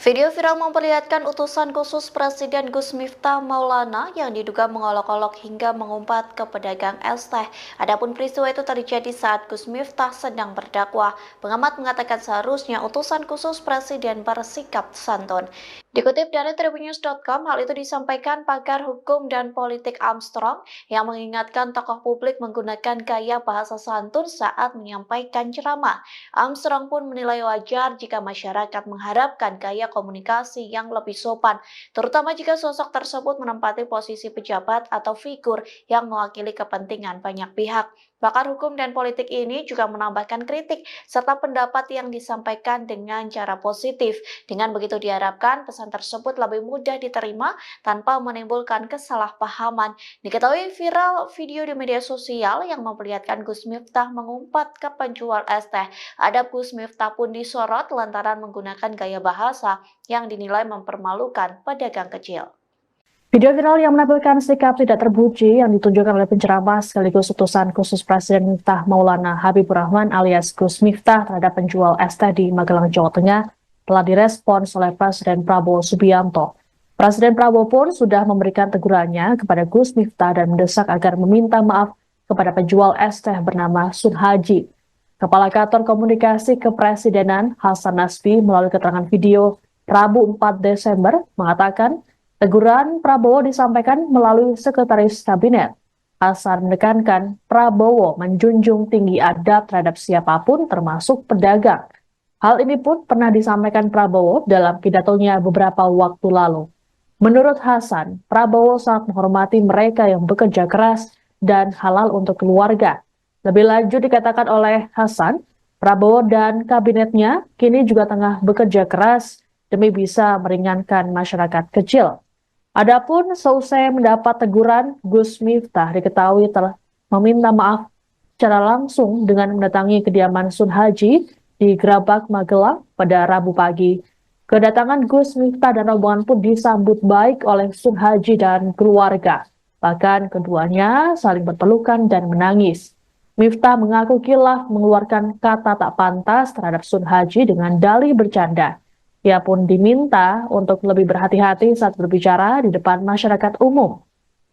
Video viral memperlihatkan utusan khusus Presiden Gus Miftah Maulana yang diduga mengolok-olok hingga mengumpat ke pedagang es teh. Adapun peristiwa itu terjadi saat Gus Miftah sedang berdakwah. Pengamat mengatakan seharusnya utusan khusus Presiden bersikap santun. Dikutip dari tribunnews.com, hal itu disampaikan pakar hukum dan politik Armstrong yang mengingatkan tokoh publik menggunakan gaya bahasa santun saat menyampaikan ceramah. Armstrong pun menilai wajar jika masyarakat mengharapkan gaya komunikasi yang lebih sopan, terutama jika sosok tersebut menempati posisi pejabat atau figur yang mewakili kepentingan banyak pihak. Pakar hukum dan politik ini juga menambahkan kritik serta pendapat yang disampaikan dengan cara positif. Dengan begitu diharapkan pesan tersebut lebih mudah diterima tanpa menimbulkan kesalahpahaman. Diketahui viral video di media sosial yang memperlihatkan Gus Miftah mengumpat ke penjual es teh. Adab Gus Miftah pun disorot lantaran menggunakan gaya bahasa yang dinilai mempermalukan pedagang kecil. Video viral yang menampilkan sikap tidak terpuji yang ditunjukkan oleh penceramah sekaligus utusan khusus Presiden Miftah Maulana Habibur Rahman alias Gus Miftah terhadap penjual es teh di Magelang, Jawa Tengah telah direspons oleh Presiden Prabowo Subianto. Presiden Prabowo pun sudah memberikan tegurannya kepada Gus Miftah dan mendesak agar meminta maaf kepada penjual es teh bernama Sun Haji. Kepala Kantor Komunikasi Kepresidenan Hasan Nasbi melalui keterangan video Rabu 4 Desember mengatakan teguran Prabowo disampaikan melalui Sekretaris Kabinet. Hasan menekankan Prabowo menjunjung tinggi adab terhadap siapapun termasuk pedagang. Hal ini pun pernah disampaikan Prabowo dalam pidatonya beberapa waktu lalu. Menurut Hasan, Prabowo sangat menghormati mereka yang bekerja keras dan halal untuk keluarga. Lebih lanjut dikatakan oleh Hasan, Prabowo dan kabinetnya kini juga tengah bekerja keras demi bisa meringankan masyarakat kecil. Adapun seusai mendapat teguran, Gus Miftah diketahui telah meminta maaf secara langsung dengan mendatangi kediaman Sun Haji di Grabak, Magelang pada Rabu pagi. Kedatangan Gus Miftah dan rombongan pun disambut baik oleh Sun Haji dan keluarga. Bahkan keduanya saling berpelukan dan menangis. Miftah mengaku kilaf mengeluarkan kata tak pantas terhadap Sun Haji dengan dalih bercanda. Ia pun diminta untuk lebih berhati-hati saat berbicara di depan masyarakat umum.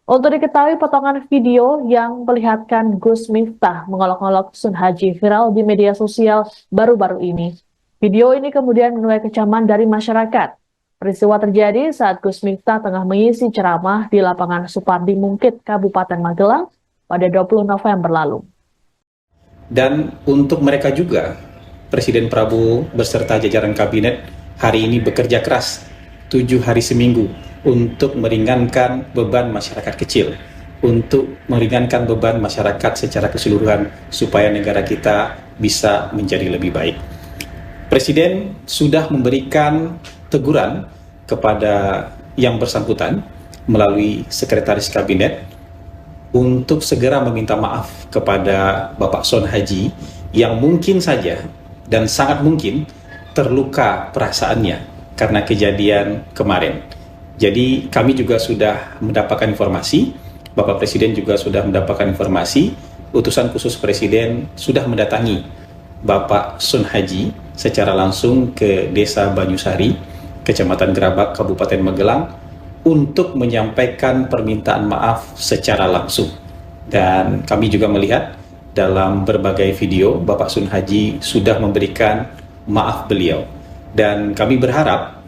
Untuk diketahui potongan video yang memperlihatkan Gus Miftah mengolok-olok Sun Haji viral di media sosial baru-baru ini. Video ini kemudian menuai kecaman dari masyarakat. Peristiwa terjadi saat Gus Miftah tengah mengisi ceramah di lapangan Supardi Mungkit, Kabupaten Magelang pada 20 November lalu. Dan untuk mereka juga, Presiden Prabowo beserta jajaran kabinet hari ini bekerja keras 7 hari seminggu untuk meringankan beban masyarakat kecil, untuk meringankan beban masyarakat secara keseluruhan supaya negara kita bisa menjadi lebih baik. Presiden sudah memberikan teguran kepada yang bersangkutan melalui Sekretaris Kabinet untuk segera meminta maaf kepada Bapak Sun Haji yang mungkin saja dan sangat mungkin terluka perasaannya karena kejadian kemarin. Jadi kami juga sudah mendapatkan informasi, Bapak Presiden juga sudah mendapatkan informasi, utusan khusus Presiden sudah mendatangi Bapak Sun Haji secara langsung ke Desa Banyusari, Kecamatan Grabak, Kabupaten Magelang, untuk menyampaikan permintaan maaf secara langsung. Dan kami juga melihat dalam berbagai video, Bapak Sun Haji sudah memberikan maaf beliau, dan kami berharap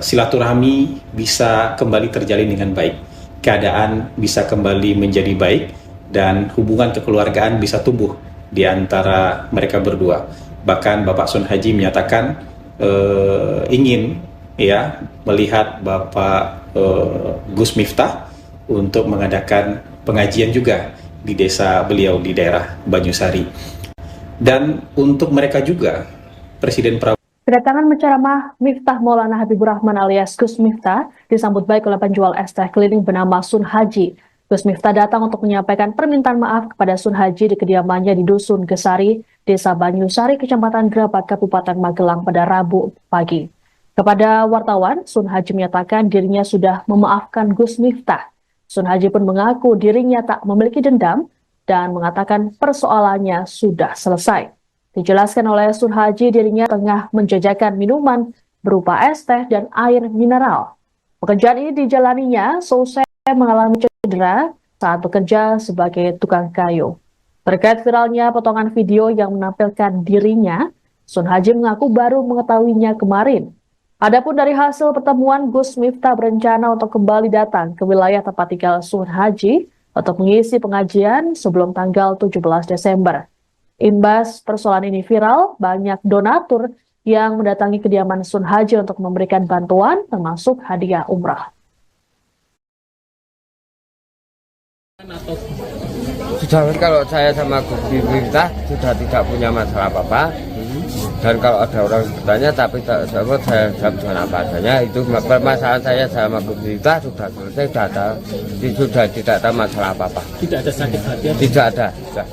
silaturahmi bisa kembali terjalin dengan baik, keadaan bisa kembali menjadi baik, dan hubungan kekeluargaan bisa tumbuh di antara mereka berdua. Bahkan Bapak Sun Haji menyatakan ingin melihat Bapak Gus Miftah untuk mengadakan pengajian juga di desa beliau di daerah Banyusari. Dan untuk mereka juga, Presiden Prabowo. Kedatangan penceramah Miftah Maulana Habibur Rahman alias Gus Miftah disambut baik oleh penjual es teh keliling bernama Sun Haji. Gus Miftah datang untuk menyampaikan permintaan maaf kepada Sun Haji di kediamannya di Dusun Gesari, Desa Banyusari, Kecamatan Grabak, Kabupaten Magelang pada Rabu pagi. Kepada wartawan, Sun Haji menyatakan dirinya sudah memaafkan Gus Miftah. Sun Haji pun mengaku dirinya tak memiliki dendam dan mengatakan persoalannya sudah selesai. Dijelaskan oleh Sun Haji dirinya tengah menjajakan minuman berupa es teh dan air mineral. Pekerjaan ini dijalaninya seusai mengalami cedera saat bekerja sebagai tukang kayu. Terkait viralnya potongan video yang menampilkan dirinya, Sun Haji mengaku baru mengetahuinya kemarin. Adapun dari hasil pertemuan, Gus Miftah berencana untuk kembali datang ke wilayah tempat tinggal Sun Haji untuk mengisi pengajian sebelum tanggal 17 Desember. Imbas persoalan ini viral, banyak donatur yang mendatangi kediaman Sun Haji untuk memberikan bantuan termasuk hadiah umrah. Sudah, kalau saya sama Gus Miftah sudah tidak punya masalah apa-apa. Dan kalau ada orang bertanya tapi saya jawab dengan apa adanya. Itu permasalahan saya sama Gus Miftah sudah selesai, sudah tidak ada masalah apa-apa. Tidak ada sakit hati? Tidak ada. Sudah.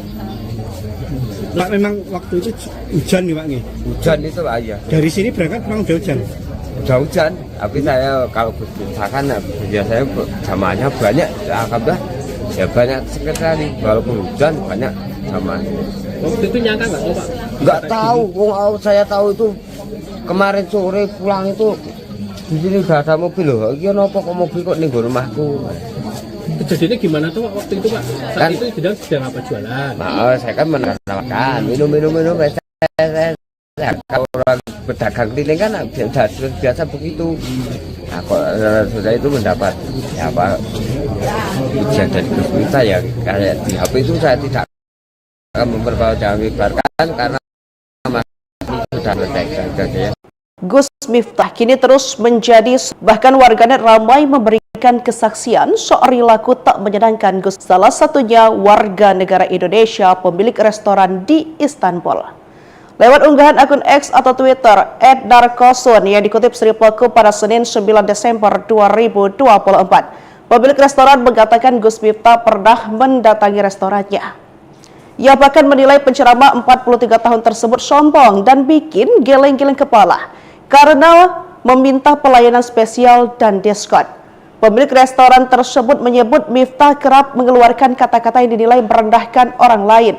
Pak, memang waktu itu hujan nih Pak? Hujan itu Pak, ya. Dari sini berangkat memang udah hujan? udah hujan, tapi saya kalau misalkan biasanya jamaahnya banyak, alhamdulillah ya banyak sekali, walaupun hujan banyak jamaah. Waktu itu nyangka nggak tuh Pak? Nggak tahu, saya tahu itu kemarin sore pulang itu di sini udah ada mobil loh. Iya nopo kok mobil kok nih rumahku. Kejadiannya gimana tuh Pak waktu itu Pak? Saat Kan- itu sedang apa jualan? Nah, saya kan menawarkan minum. Saya kalau orang pedagang keliling kan biasa begitu. Nah, kok sudah itu mendapat ya apa ujian dari Gus Miftah ya kayak di HP itu saya tidak akan memperbarkan karena masih sudah selesai ya. Gus Miftah kini terus menjadi bahkan warganet ramai memberikan kesaksian soal perilaku tak menyenangkan Gus. Salah satunya warga negara Indonesia pemilik restoran di Istanbul. Lewat unggahan akun X atau Twitter @narkosun yang dikutip Sri Pelaku pada Senin 9 Desember 2024, pemilik restoran mengatakan Gus Miftah pernah mendatangi restorannya. Ia bahkan menilai penceramah 43 tahun tersebut sombong dan bikin geleng-geleng kepala karena meminta pelayanan spesial dan diskon. Pemilik restoran tersebut menyebut Miftah kerap mengeluarkan kata-kata yang dinilai merendahkan orang lain.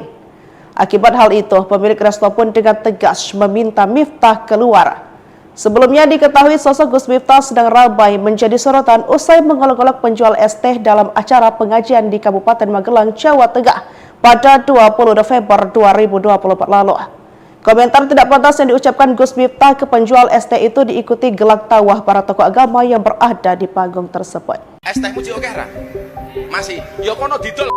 Akibat hal itu, pemilik resto pun dengan tegas meminta Miftah keluar. Sebelumnya diketahui sosok Gus Miftah sedang ramai menjadi sorotan usai mengolok-olok penjual es teh dalam acara pengajian di Kabupaten Magelang, Jawa Tengah pada 20 November 2024 lalu. Komentar tidak pantas yang diucapkan Gus Miftah ke penjual es teh itu diikuti gelak tawa para tokoh agama yang berada di panggung tersebut. Es teh muji oke ra? Masih, ya kono didol.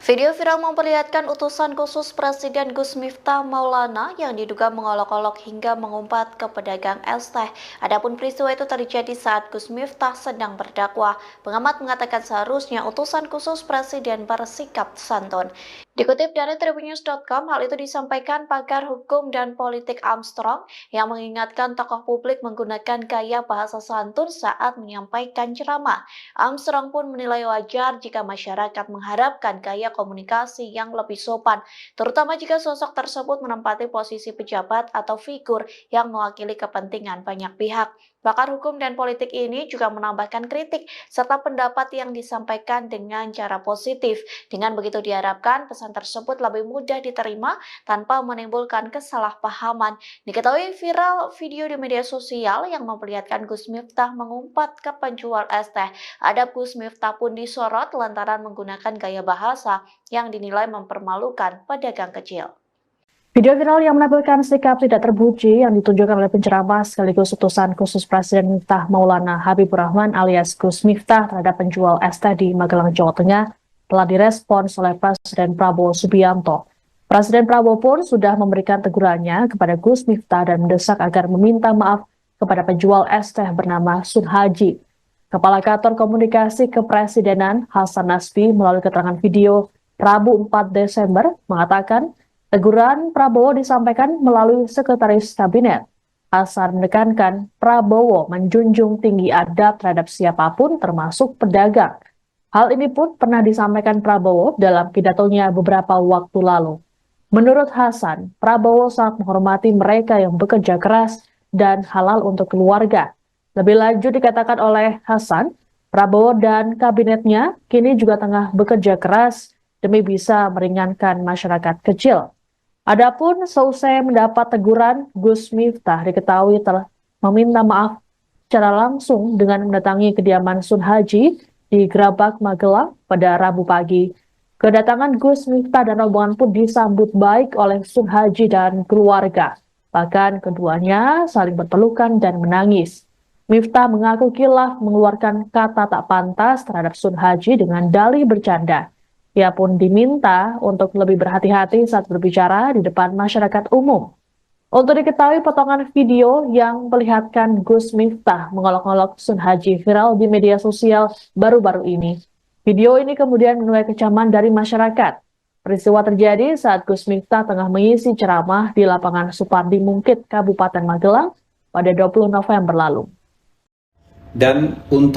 Video viral memperlihatkan utusan khusus Presiden Gus Miftah Maulana yang diduga mengolok-olok hingga mengumpat ke pedagang es teh. Adapun peristiwa itu terjadi saat Gus Miftah sedang berdakwah. Pengamat mengatakan seharusnya utusan khusus Presiden bersikap santun. Dikutip dari Tribunnews.com, hal itu disampaikan pakar hukum dan politik Armstrong yang mengingatkan tokoh publik menggunakan gaya bahasa santun saat menyampaikan ceramah. Armstrong pun menilai wajar jika masyarakat mengharapkan gaya komunikasi yang lebih sopan, terutama jika sosok tersebut menempati posisi pejabat atau figur yang mewakili kepentingan banyak pihak. Pakar hukum dan politik ini juga menambahkan kritik serta pendapat yang disampaikan dengan cara positif. Dengan begitu diharapkan pesan tersebut lebih mudah diterima tanpa menimbulkan kesalahpahaman. Diketahui viral video di media sosial yang memperlihatkan Gus Miftah mengumpat ke penjual es teh. Adab Gus Miftah pun disorot lantaran menggunakan gaya bahasa yang dinilai mempermalukan pedagang kecil. Video viral yang menampilkan sikap tidak terpuji yang ditunjukkan oleh penceramah sekaligus utusan khusus Presiden Miftah Maulana Habibur Rahman alias Gus Miftah terhadap penjual es teh di Magelang, Jawa Tengah telah direspons oleh Presiden Prabowo Subianto. Presiden Prabowo pun sudah memberikan tegurannya kepada Gus Miftah dan mendesak agar meminta maaf kepada penjual es teh bernama Sun Haji. Kepala Kantor Komunikasi Kepresidenan Hasan Nasbi melalui keterangan video Rabu 4 Desember mengatakan teguran Prabowo disampaikan melalui Sekretaris Kabinet. Hasan menekankan Prabowo menjunjung tinggi adab terhadap siapapun termasuk pedagang. Hal ini pun pernah disampaikan Prabowo dalam pidatonya beberapa waktu lalu. Menurut Hasan, Prabowo sangat menghormati mereka yang bekerja keras dan halal untuk keluarga. Lebih lanjut dikatakan oleh Hasan, Prabowo dan kabinetnya kini juga tengah bekerja keras demi bisa meringankan masyarakat kecil. Adapun seusai mendapat teguran, Gus Miftah diketahui telah meminta maaf secara langsung dengan mendatangi kediaman Sun Haji di Grabak, Magelang pada Rabu pagi. Kedatangan Gus Miftah dan rombongan pun disambut baik oleh Sun Haji dan keluarga. Bahkan keduanya saling berpelukan dan menangis. Miftah mengaku kilaf mengeluarkan kata tak pantas terhadap Sun Haji dengan dalih bercanda. Ia pun diminta untuk lebih berhati-hati saat berbicara di depan masyarakat umum. Untuk diketahui potongan video yang memperlihatkan Gus Miftah mengolok-olok Sun Haji viral di media sosial baru-baru ini. Video ini kemudian menuai kecaman dari masyarakat. Peristiwa terjadi saat Gus Miftah tengah mengisi ceramah di lapangan Supardi Mungkit, Kabupaten Magelang pada 20 November lalu. Dan untuk